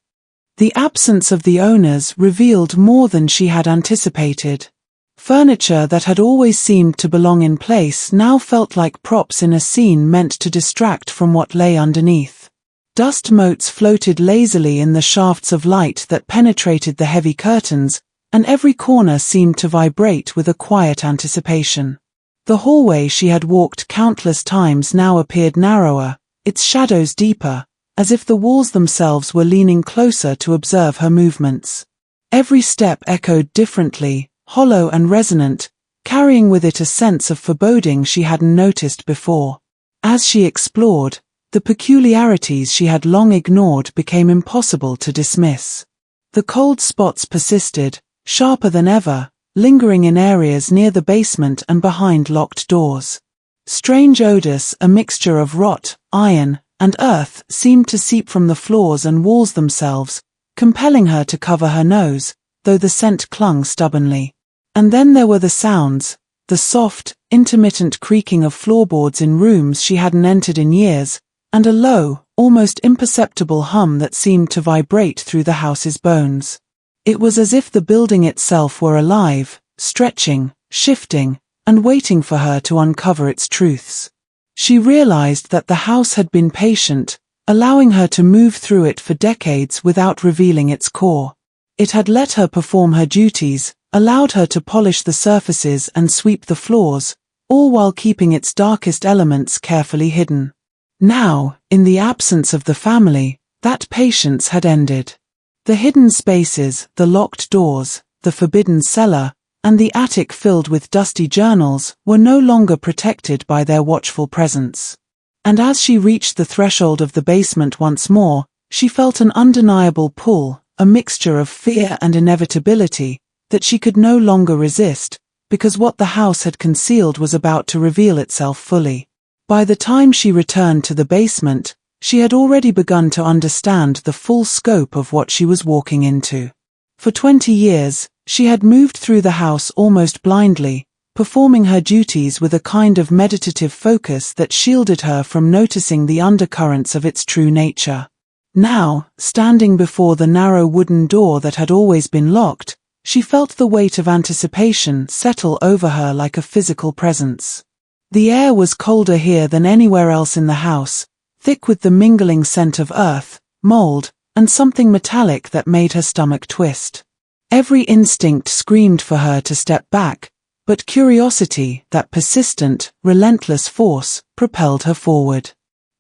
The absence of the owners revealed more than she had anticipated. Furniture that had always seemed to belong in place now felt like props in a scene meant to distract from what lay underneath. Dust motes floated lazily in the shafts of light that penetrated the heavy curtains, and every corner seemed to vibrate with a quiet anticipation. The hallway she had walked countless times now appeared narrower, its shadows deeper, as if the walls themselves were leaning closer to observe her movements. Every step echoed differently, hollow and resonant, carrying with it a sense of foreboding she hadn't noticed before. As she explored, the peculiarities she had long ignored became impossible to dismiss. The cold spots persisted, sharper than ever, lingering in areas near the basement and behind locked doors. Strange odors, a mixture of rot, iron, and earth, seemed to seep from the floors and walls themselves, compelling her to cover her nose, though the scent clung stubbornly. And then there were the sounds, the soft, intermittent creaking of floorboards in rooms she hadn't entered in years, and a low, almost imperceptible hum that seemed to vibrate through the house's bones. It was as if the building itself were alive, stretching, shifting, and waiting for her to uncover its truths. She realized that the house had been patient, allowing her to move through it for decades without revealing its core. It had let her perform her duties, allowed her to polish the surfaces and sweep the floors, all while keeping its darkest elements carefully hidden. Now, in the absence of the family, that patience had ended. The hidden spaces, the locked doors, the forbidden cellar, and the attic filled with dusty journals were no longer protected by their watchful presence. And as she reached the threshold of the basement once more, she felt an undeniable pull, a mixture of fear and inevitability, that she could no longer resist, because what the house had concealed was about to reveal itself fully. By the time she returned to the basement, she had already begun to understand the full scope of what she was walking into. For 20 years, she had moved through the house almost blindly, performing her duties with a kind of meditative focus that shielded her from noticing the undercurrents of its true nature. Now, standing before the narrow wooden door that had always been locked, she felt the weight of anticipation settle over her like a physical presence. The air was colder here than anywhere else in the house, thick with the mingling scent of earth, mold, and something metallic that made her stomach twist. Every instinct screamed for her to step back, but curiosity, that persistent, relentless force, propelled her forward.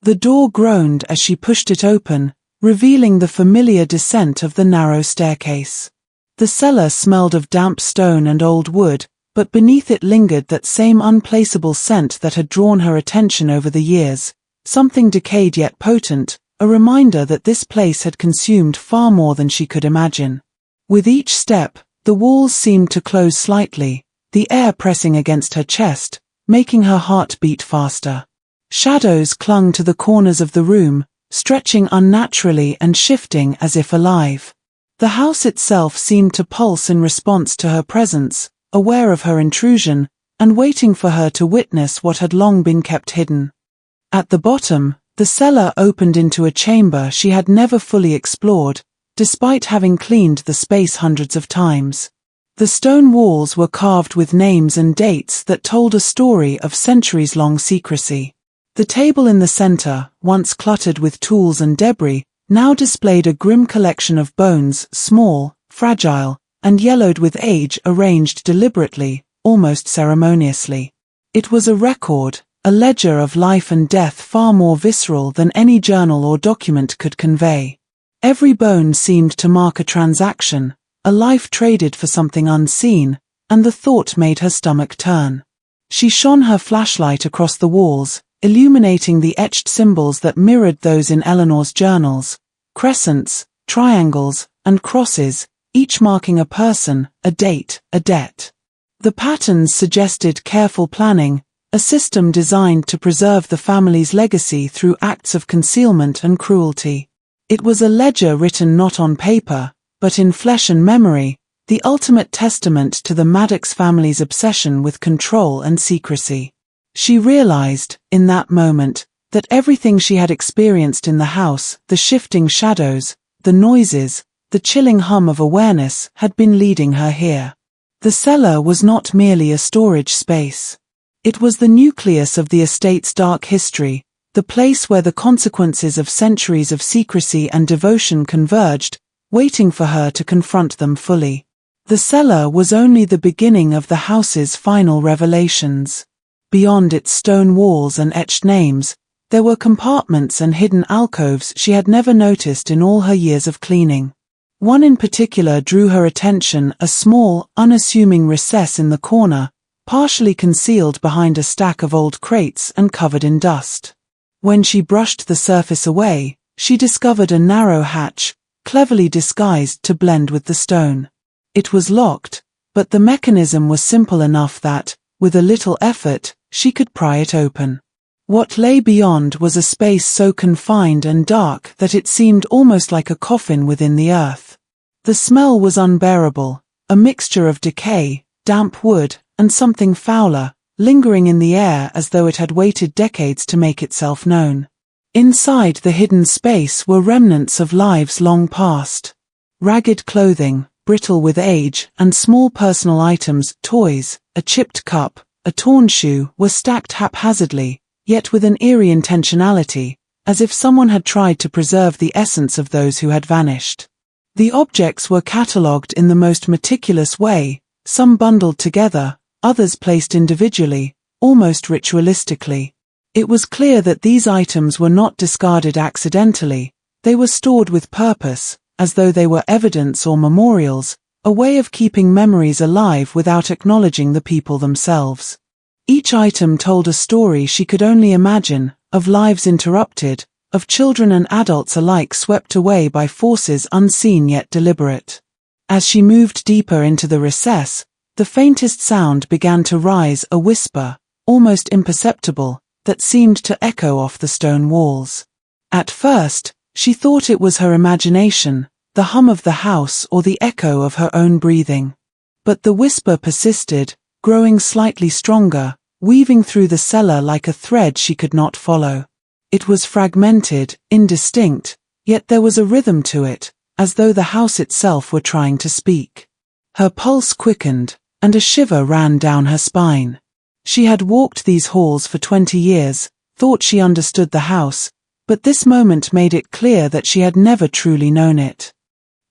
The door groaned as she pushed it open, revealing the familiar descent of the narrow staircase. The cellar smelled of damp stone and old wood, but beneath it lingered that same unplaceable scent that had drawn her attention over the years, something decayed yet potent, a reminder that this place had consumed far more than she could imagine. With each step, the walls seemed to close slightly, the air pressing against her chest, making her heart beat faster. Shadows clung to the corners of the room, stretching unnaturally and shifting as if alive. The house itself seemed to pulse in response to her presence, aware of her intrusion, and waiting for her to witness what had long been kept hidden. At the bottom, the cellar opened into a chamber she had never fully explored, despite having cleaned the space hundreds of times. The stone walls were carved with names and dates that told a story of centuries-long secrecy. The table in the center, once cluttered with tools and debris, now displayed a grim collection of bones, small, fragile, and yellowed with age, arranged deliberately, almost ceremoniously. It was a record, a ledger of life and death far more visceral than any journal or document could convey. Every bone seemed to mark a transaction, a life traded for something unseen, and the thought made her stomach turn. She shone her flashlight across the walls, illuminating the etched symbols that mirrored those in Eleanor's journals, crescents, triangles, and crosses, each marking a person, a date, a debt. The patterns suggested careful planning, a system designed to preserve the family's legacy through acts of concealment and cruelty. It was a ledger written not on paper, but in flesh and memory, the ultimate testament to the Maddox family's obsession with control and secrecy. She realized, in that moment, that everything she had experienced in the house, the shifting shadows, the noises, the chilling hum of awareness had been leading her here. The cellar was not merely a storage space. It was the nucleus of the estate's dark history, the place where the consequences of centuries of secrecy and devotion converged, waiting for her to confront them fully. The cellar was only the beginning of the house's final revelations. Beyond its stone walls and etched names, there were compartments and hidden alcoves she had never noticed in all her years of cleaning. One in particular drew her attention, a small, unassuming recess in the corner, partially concealed behind a stack of old crates and covered in dust. When she brushed the surface away, she discovered a narrow hatch, cleverly disguised to blend with the stone. It was locked, but the mechanism was simple enough that, with a little effort, she could pry it open. What lay beyond was a space so confined and dark that it seemed almost like a coffin within the earth. The smell was unbearable, a mixture of decay, damp wood, and something fouler, lingering in the air as though it had waited decades to make itself known. Inside the hidden space were remnants of lives long past. Ragged clothing, brittle with age, and small personal items, toys, a chipped cup, a torn shoe, were stacked haphazardly, yet with an eerie intentionality, as if someone had tried to preserve the essence of those who had vanished. The objects were catalogued in the most meticulous way, some bundled together, others placed individually, almost ritualistically. It was clear that these items were not discarded accidentally, they were stored with purpose, as though they were evidence or memorials, a way of keeping memories alive without acknowledging the people themselves. Each item told a story she could only imagine, of lives interrupted, of children and adults alike swept away by forces unseen yet deliberate. As she moved deeper into the recess, the faintest sound began to rise, a whisper, almost imperceptible, that seemed to echo off the stone walls. At first, she thought it was her imagination, the hum of the house or the echo of her own breathing. But the whisper persisted, growing slightly stronger, weaving through the cellar like a thread she could not follow. It was fragmented, indistinct, yet there was a rhythm to it, as though the house itself were trying to speak. Her pulse quickened, and a shiver ran down her spine. She had walked these halls for 20 years, thought she understood the house, but this moment made it clear that she had never truly known it.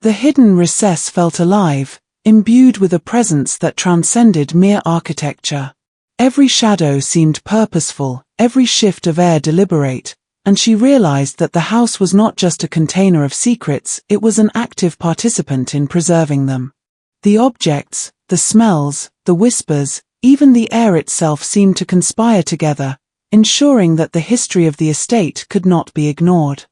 The hidden recess felt alive, imbued with a presence that transcended mere architecture. Every shadow seemed purposeful, every shift of air deliberate, and she realized that the house was not just a container of secrets, it was an active participant in preserving them. The objects, the smells, the whispers, even the air itself seemed to conspire together, ensuring that the history of the estate could not be ignored.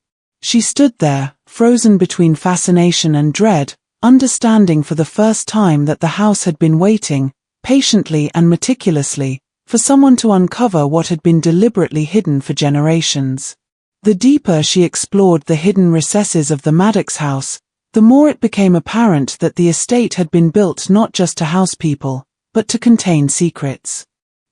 She stood there, frozen between fascination and dread, understanding for the first time that the house had been waiting, patiently and meticulously, for someone to uncover what had been deliberately hidden for generations. The deeper she explored the hidden recesses of the Maddox house, the more it became apparent that the estate had been built not just to house people, but to contain secrets.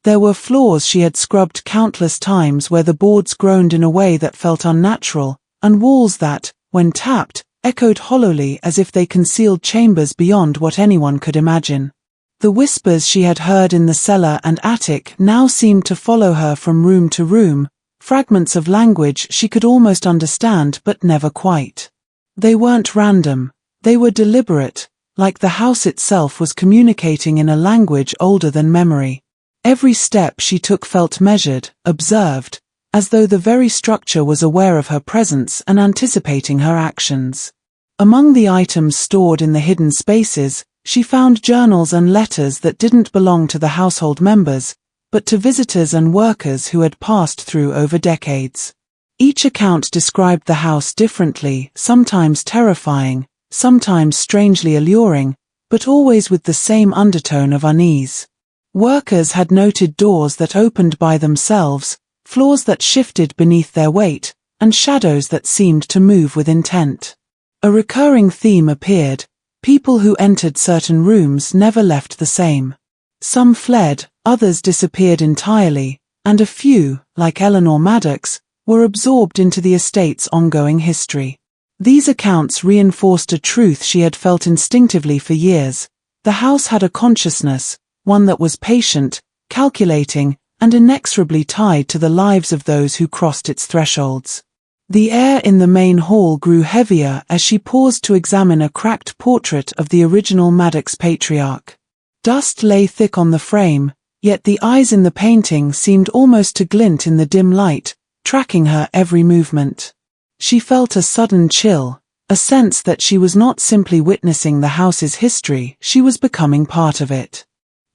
There were floors she had scrubbed countless times where the boards groaned in a way that felt unnatural, and walls that, when tapped, echoed hollowly as if they concealed chambers beyond what anyone could imagine. The whispers she had heard in the cellar and attic now seemed to follow her from room to room, fragments of language she could almost understand but never quite. They weren't random, they were deliberate, like the house itself was communicating in a language older than memory. Every step she took felt measured, observed, as though the very structure was aware of her presence and anticipating her actions. Among the items stored in the hidden spaces, she found journals and letters that didn't belong to the household members, but to visitors and workers who had passed through over decades. Each account described the house differently, sometimes terrifying, sometimes strangely alluring, but always with the same undertone of unease. Workers had noted doors that opened by themselves, floors that shifted beneath their weight, and shadows that seemed to move with intent. A recurring theme appeared: people who entered certain rooms never left the same. Some fled, others disappeared entirely, and a few, like Eleanor Maddox, were absorbed into the estate's ongoing history. These accounts reinforced a truth she had felt instinctively for years. The house had a consciousness, one that was patient, calculating, and inexorably tied to the lives of those who crossed its thresholds. The air in the main hall grew heavier as she paused to examine a cracked portrait of the original Maddox patriarch. Dust lay thick on the frame, yet the eyes in the painting seemed almost to glint in the dim light, tracking her every movement. She felt a sudden chill, a sense that she was not simply witnessing the house's history, she was becoming part of it.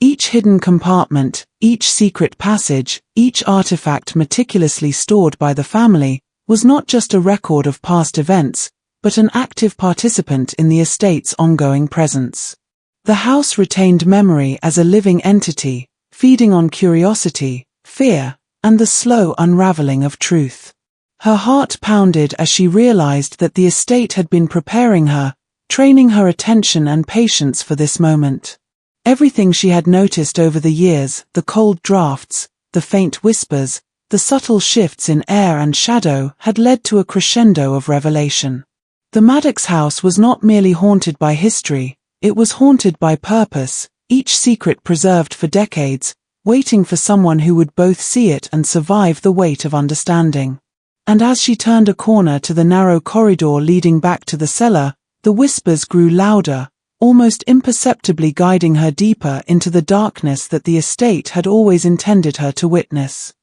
Each hidden compartment, each secret passage, each artifact meticulously stored by the family, was not just a record of past events, but an active participant in the estate's ongoing presence. The house retained memory as a living entity, feeding on curiosity, fear, and the slow unraveling of truth. Her heart pounded as she realized that the estate had been preparing her, training her attention and patience for this moment. Everything she had noticed over the years, the cold drafts, the faint whispers, the subtle shifts in air and shadow, had led to a crescendo of revelation. The Maddox house was not merely haunted by history, it was haunted by purpose, each secret preserved for decades, waiting for someone who would both see it and survive the weight of understanding. And as she turned a corner to the narrow corridor leading back to the cellar, the whispers grew louder, almost imperceptibly guiding her deeper into the darkness that the estate had always intended her to witness.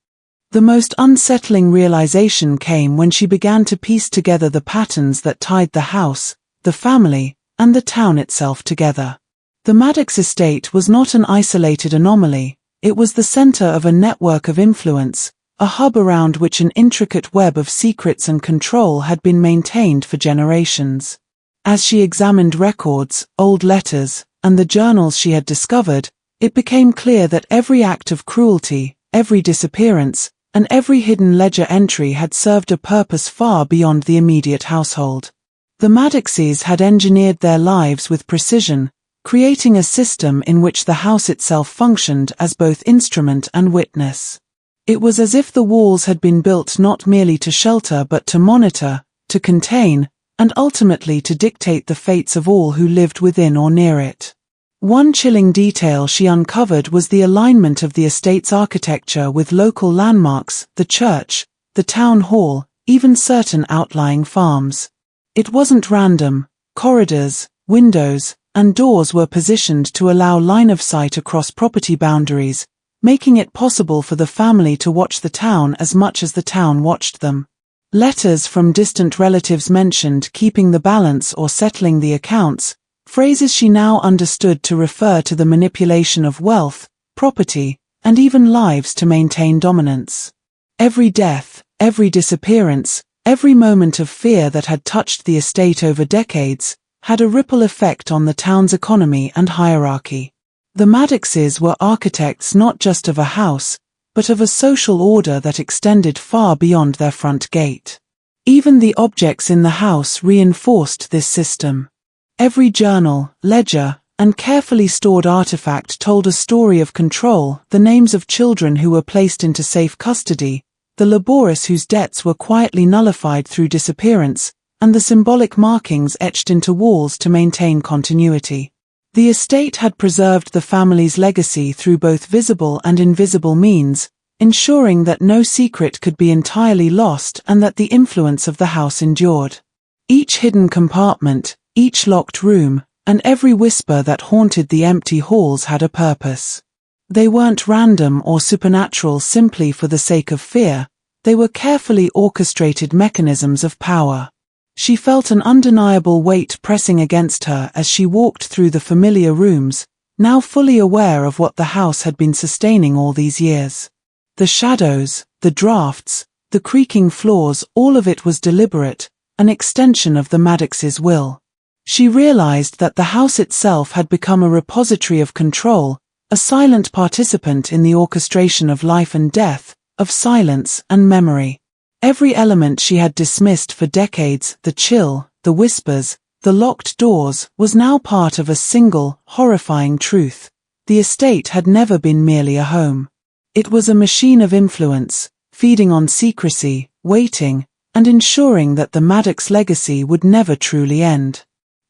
The most unsettling realization came when she began to piece together the patterns that tied the house, the family, and the town itself together. The Maddox estate was not an isolated anomaly, it was the center of a network of influence, a hub around which an intricate web of secrets and control had been maintained for generations. As she examined records, old letters, and the journals she had discovered, it became clear that every act of cruelty, every disappearance, and every hidden ledger entry had served a purpose far beyond the immediate household. The Maddoxes had engineered their lives with precision, creating a system in which the house itself functioned as both instrument and witness. It was as if the walls had been built not merely to shelter but to monitor, to contain, and ultimately to dictate the fates of all who lived within or near it. One chilling detail she uncovered was the alignment of the estate's architecture with local landmarks, the church, the town hall, even certain outlying farms. It wasn't random. Corridors, windows, and doors were positioned to allow line of sight across property boundaries, making it possible for the family to watch the town as much as the town watched them. Letters from distant relatives mentioned keeping the balance or settling the accounts, phrases she now understood to refer to the manipulation of wealth, property, and even lives to maintain dominance. Every death, every disappearance, every moment of fear that had touched the estate over decades, had a ripple effect on the town's economy and hierarchy. The Maddoxes were architects not just of a house, but of a social order that extended far beyond their front gate. Even the objects in the house reinforced this system. Every journal, ledger, and carefully stored artifact told a story of control, the names of children who were placed into safe custody, the laborers whose debts were quietly nullified through disappearance, and the symbolic markings etched into walls to maintain continuity. The estate had preserved the family's legacy through both visible and invisible means, ensuring that no secret could be entirely lost and that the influence of the house endured. Each hidden compartment, each locked room, and every whisper that haunted the empty halls had a purpose. They weren't random or supernatural simply for the sake of fear, they were carefully orchestrated mechanisms of power. She felt an undeniable weight pressing against her as she walked through the familiar rooms, now fully aware of what the house had been sustaining all these years. The shadows, the drafts, the creaking floors, all of it was deliberate, an extension of the Maddox's will. She realized that the house itself had become a repository of control, a silent participant in the orchestration of life and death, of silence and memory. Every element she had dismissed for decades, the chill, the whispers, the locked doors, was now part of a single, horrifying truth. The estate had never been merely a home. It was a machine of influence, feeding on secrecy, waiting, and ensuring that the Maddox legacy would never truly end.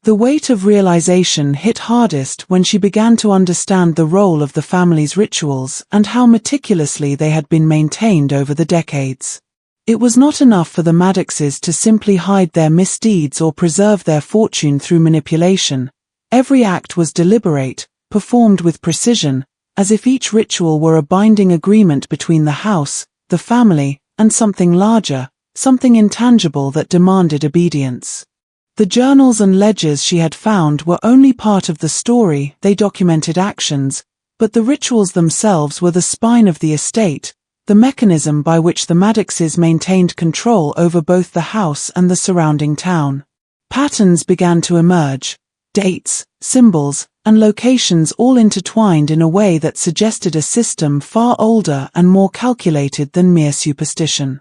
The weight of realization hit hardest when she began to understand the role of the family's rituals and how meticulously they had been maintained over the decades. It was not enough for the Maddoxes to simply hide their misdeeds or preserve their fortune through manipulation. Every act was deliberate, performed with precision, as if each ritual were a binding agreement between the house, the family, and something larger, something intangible that demanded obedience. The journals and ledgers she had found were only part of the story. They documented actions, but the rituals themselves were the spine of the estate, the mechanism by which the Maddoxes maintained control over both the house and the surrounding town. Patterns began to emerge, dates, symbols, and locations all intertwined in a way that suggested a system far older and more calculated than mere superstition.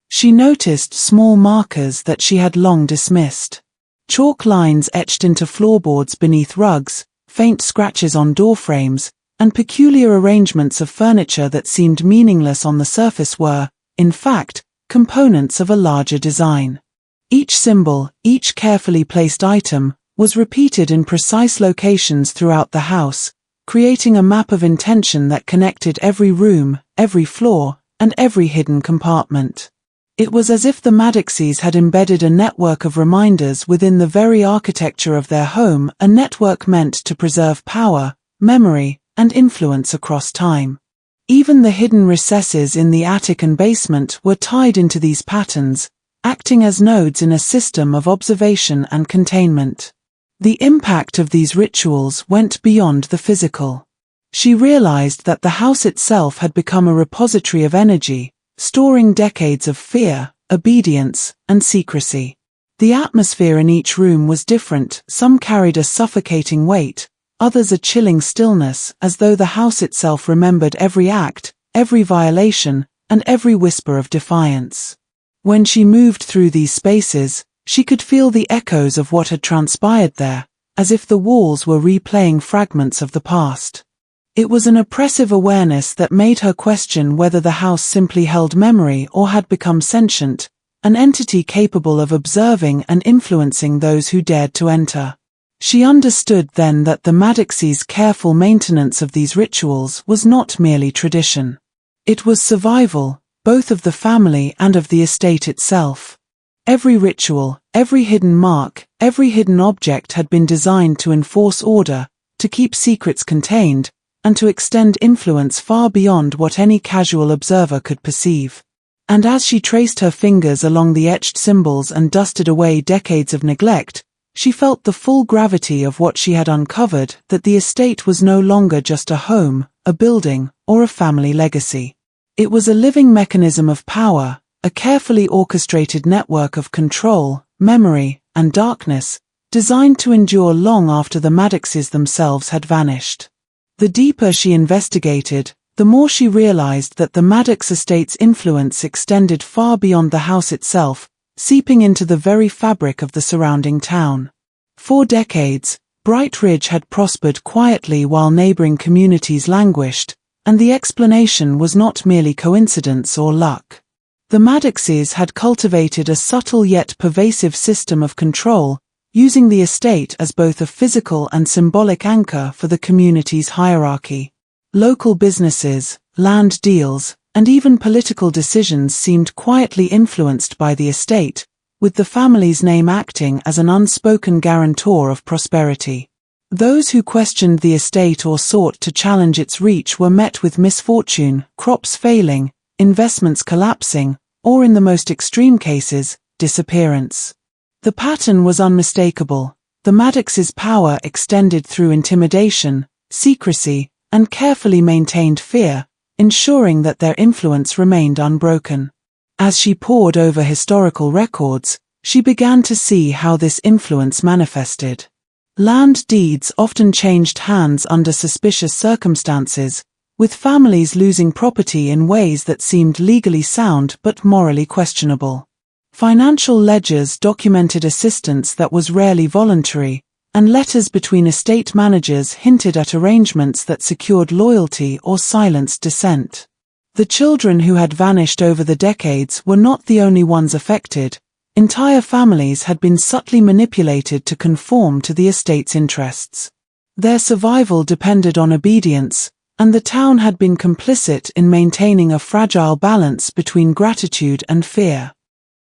She noticed small markers that she had long dismissed. Chalk lines etched into floorboards beneath rugs, faint scratches on door frames, and peculiar arrangements of furniture that seemed meaningless on the surface were, in fact, components of a larger design. Each symbol, each carefully placed item, was repeated in precise locations throughout the house, creating a map of intention that connected every room, every floor, and every hidden compartment. It was as if the Maddoxes had embedded a network of reminders within the very architecture of their home, a network meant to preserve power, memory, and influence across time. Even the hidden recesses in the attic and basement were tied into these patterns, acting as nodes in a system of observation and containment. The impact of these rituals went beyond the physical. She realized that the house itself had become a repository of energy, storing decades of fear, obedience, and secrecy. The atmosphere in each room was different. Some carried a suffocating weight, others a chilling stillness, as though the house itself remembered every act, every violation, and every whisper of defiance. When she moved through these spaces, she could feel the echoes of what had transpired there, as if the walls were replaying fragments of the past. It was an oppressive awareness that made her question whether the house simply held memory or had become sentient, an entity capable of observing and influencing those who dared to enter. She understood then that the Maddoxes' careful maintenance of these rituals was not merely tradition. It was survival, both of the family and of the estate itself. Every ritual, every hidden mark, every hidden object had been designed to enforce order, to keep secrets contained, and to extend influence far beyond what any casual observer could perceive. And as she traced her fingers along the etched symbols and dusted away decades of neglect, she felt the full gravity of what she had uncovered, that the estate was no longer just a home, a building, or a family legacy. It was a living mechanism of power, a carefully orchestrated network of control, memory, and darkness, designed to endure long after the Maddoxes themselves had vanished. The deeper she investigated, the more she realized that the Maddox estate's influence extended far beyond the house itself, seeping into the very fabric of the surrounding town. For decades, Bright Ridge had prospered quietly while neighboring communities languished, and the explanation was not merely coincidence or luck. The Maddoxes had cultivated a subtle yet pervasive system of control, using the estate as both a physical and symbolic anchor for the community's hierarchy. Local businesses, land deals, and even political decisions seemed quietly influenced by the estate, with the family's name acting as an unspoken guarantor of prosperity. Those who questioned the estate or sought to challenge its reach were met with misfortune, crops failing, investments collapsing, or in the most extreme cases, disappearance. The pattern was unmistakable. The Maddoxes' power extended through intimidation, secrecy, and carefully maintained fear, ensuring that their influence remained unbroken. As she pored over historical records, she began to see how this influence manifested. Land deeds often changed hands under suspicious circumstances, with families losing property in ways that seemed legally sound but morally questionable. Financial ledgers documented assistance that was rarely voluntary, and letters between estate managers hinted at arrangements that secured loyalty or silenced dissent. The children who had vanished over the decades were not the only ones affected. Entire families had been subtly manipulated to conform to the estate's interests. Their survival depended on obedience, and the town had been complicit in maintaining a fragile balance between gratitude and fear.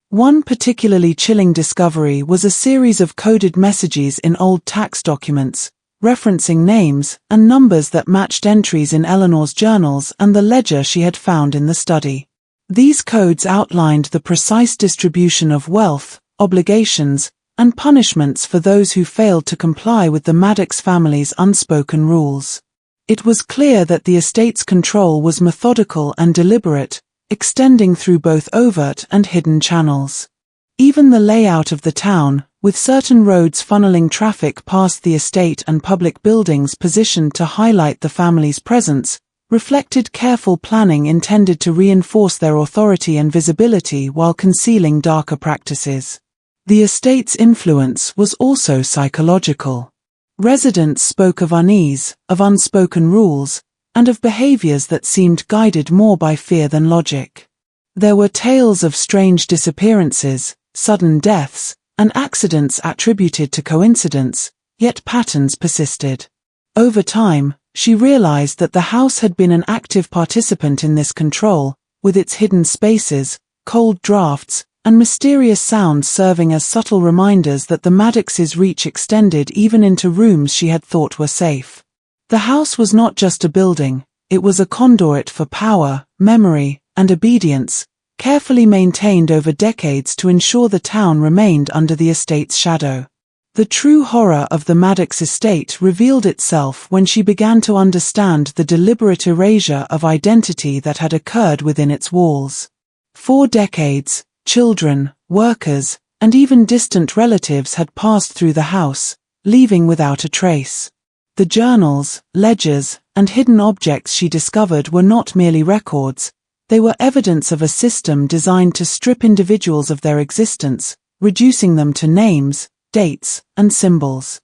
One particularly chilling discovery was a series of coded messages in old tax documents, referencing names and numbers that matched entries in Eleanor's journals and the ledger she had found in the study. These codes outlined the precise distribution of wealth, obligations, and punishments for those who failed to comply with the Maddox family's unspoken rules. It was clear that the estate's control was methodical and deliberate, extending through both overt and hidden channels. Even the layout of the town, with certain roads funneling traffic past the estate and public buildings positioned to highlight the family's presence, reflected careful planning intended to reinforce their authority and visibility while concealing darker practices. The estate's influence was also psychological. Residents spoke of unease, of unspoken rules, and of behaviors that seemed guided more by fear than logic. There were tales of strange disappearances, sudden deaths, and accidents attributed to coincidence, yet patterns persisted. Over time, she realized that the house had been an active participant in this control, with its hidden spaces, cold drafts, and mysterious sounds serving as subtle reminders that the Maddox's reach extended even into rooms she had thought were safe. The house was not just a building, it was a conduit for power, memory, and obedience, carefully maintained over decades to ensure the town remained under the estate's shadow. The true horror of the Maddox estate revealed itself when she began to understand the deliberate erasure of identity that had occurred within its walls. For decades, children, workers, and even distant relatives had passed through the house, leaving without a trace. The journals, ledgers, and hidden objects she discovered were not merely records, they were evidence of a system designed to strip individuals of their existence, reducing them to names, dates, and symbols.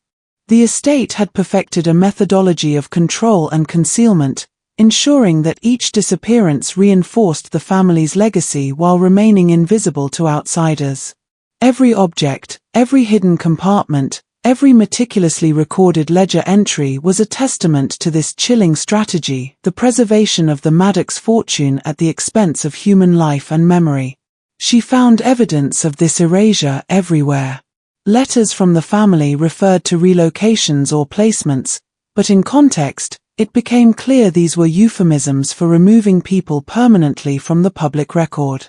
The estate had perfected a methodology of control and concealment, ensuring that each disappearance reinforced the family's legacy while remaining invisible to outsiders. Every object, every hidden compartment, every meticulously recorded ledger entry was a testament to this chilling strategy, the preservation of the Maddox fortune at the expense of human life and memory. She found evidence of this erasure everywhere. Letters from the family referred to relocations or placements, but in context, it became clear these were euphemisms for removing people permanently from the public record.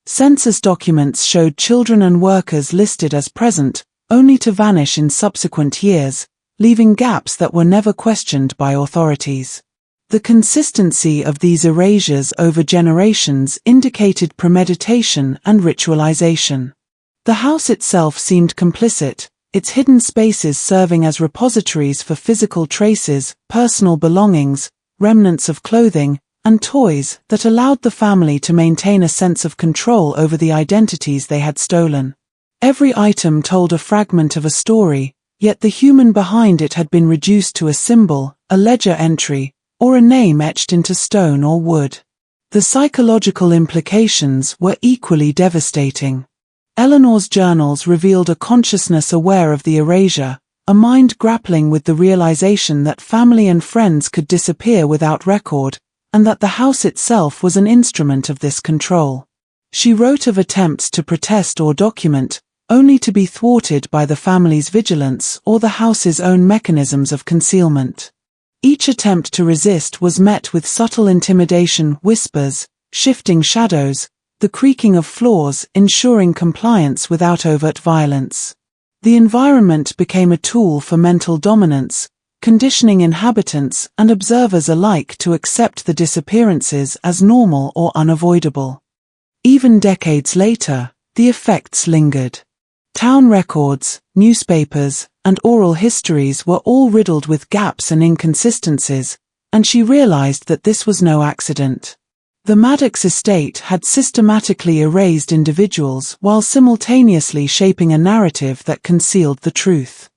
Census documents showed children and workers listed as present, only to vanish in subsequent years, leaving gaps that were never questioned by authorities. The consistency of these erasures over generations indicated premeditation and ritualization. The house itself seemed complicit, its hidden spaces serving as repositories for physical traces, personal belongings, remnants of clothing, and toys that allowed the family to maintain a sense of control over the identities they had stolen. Every item told a fragment of a story, yet the human behind it had been reduced to a symbol, a ledger entry, or a name etched into stone or wood. The psychological implications were equally devastating. Eleanor's journals revealed a consciousness aware of the erasure, a mind grappling with the realization that family and friends could disappear without record, and that the house itself was an instrument of this control. She wrote of attempts to protest or document, only to be thwarted by the family's vigilance or the house's own mechanisms of concealment. Each attempt to resist was met with subtle intimidation, whispers, shifting shadows, the creaking of floors ensuring compliance without overt violence. The environment became a tool for mental dominance, conditioning inhabitants and observers alike to accept the disappearances as normal or unavoidable. Even decades later, the effects lingered. Town records, newspapers, and oral histories were all riddled with gaps and inconsistencies, and she realized that this was no accident. The Maddox estate had systematically erased individuals while simultaneously shaping a narrative that concealed the truth.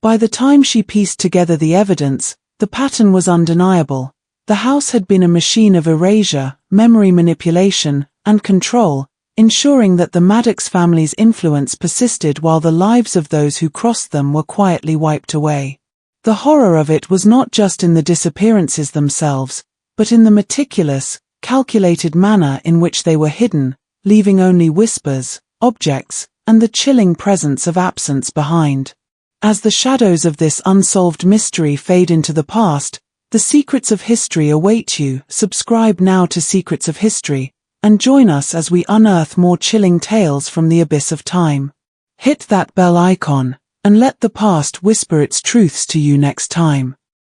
By the time she pieced together the evidence, the pattern was undeniable. The house had been a machine of erasure, memory manipulation, and control, ensuring that the Maddox family's influence persisted while the lives of those who crossed them were quietly wiped away. The horror of it was not just in the disappearances themselves, but in the meticulous, calculated manner in which they were hidden, leaving only whispers, objects, and the chilling presence of absence behind. As the shadows of this unsolved mystery fade into the past, the secrets of history await you. Subscribe now to Secrets of History, and join us as we unearth more chilling tales from the abyss of time. Hit that bell icon, and let the past whisper its truths to you next time.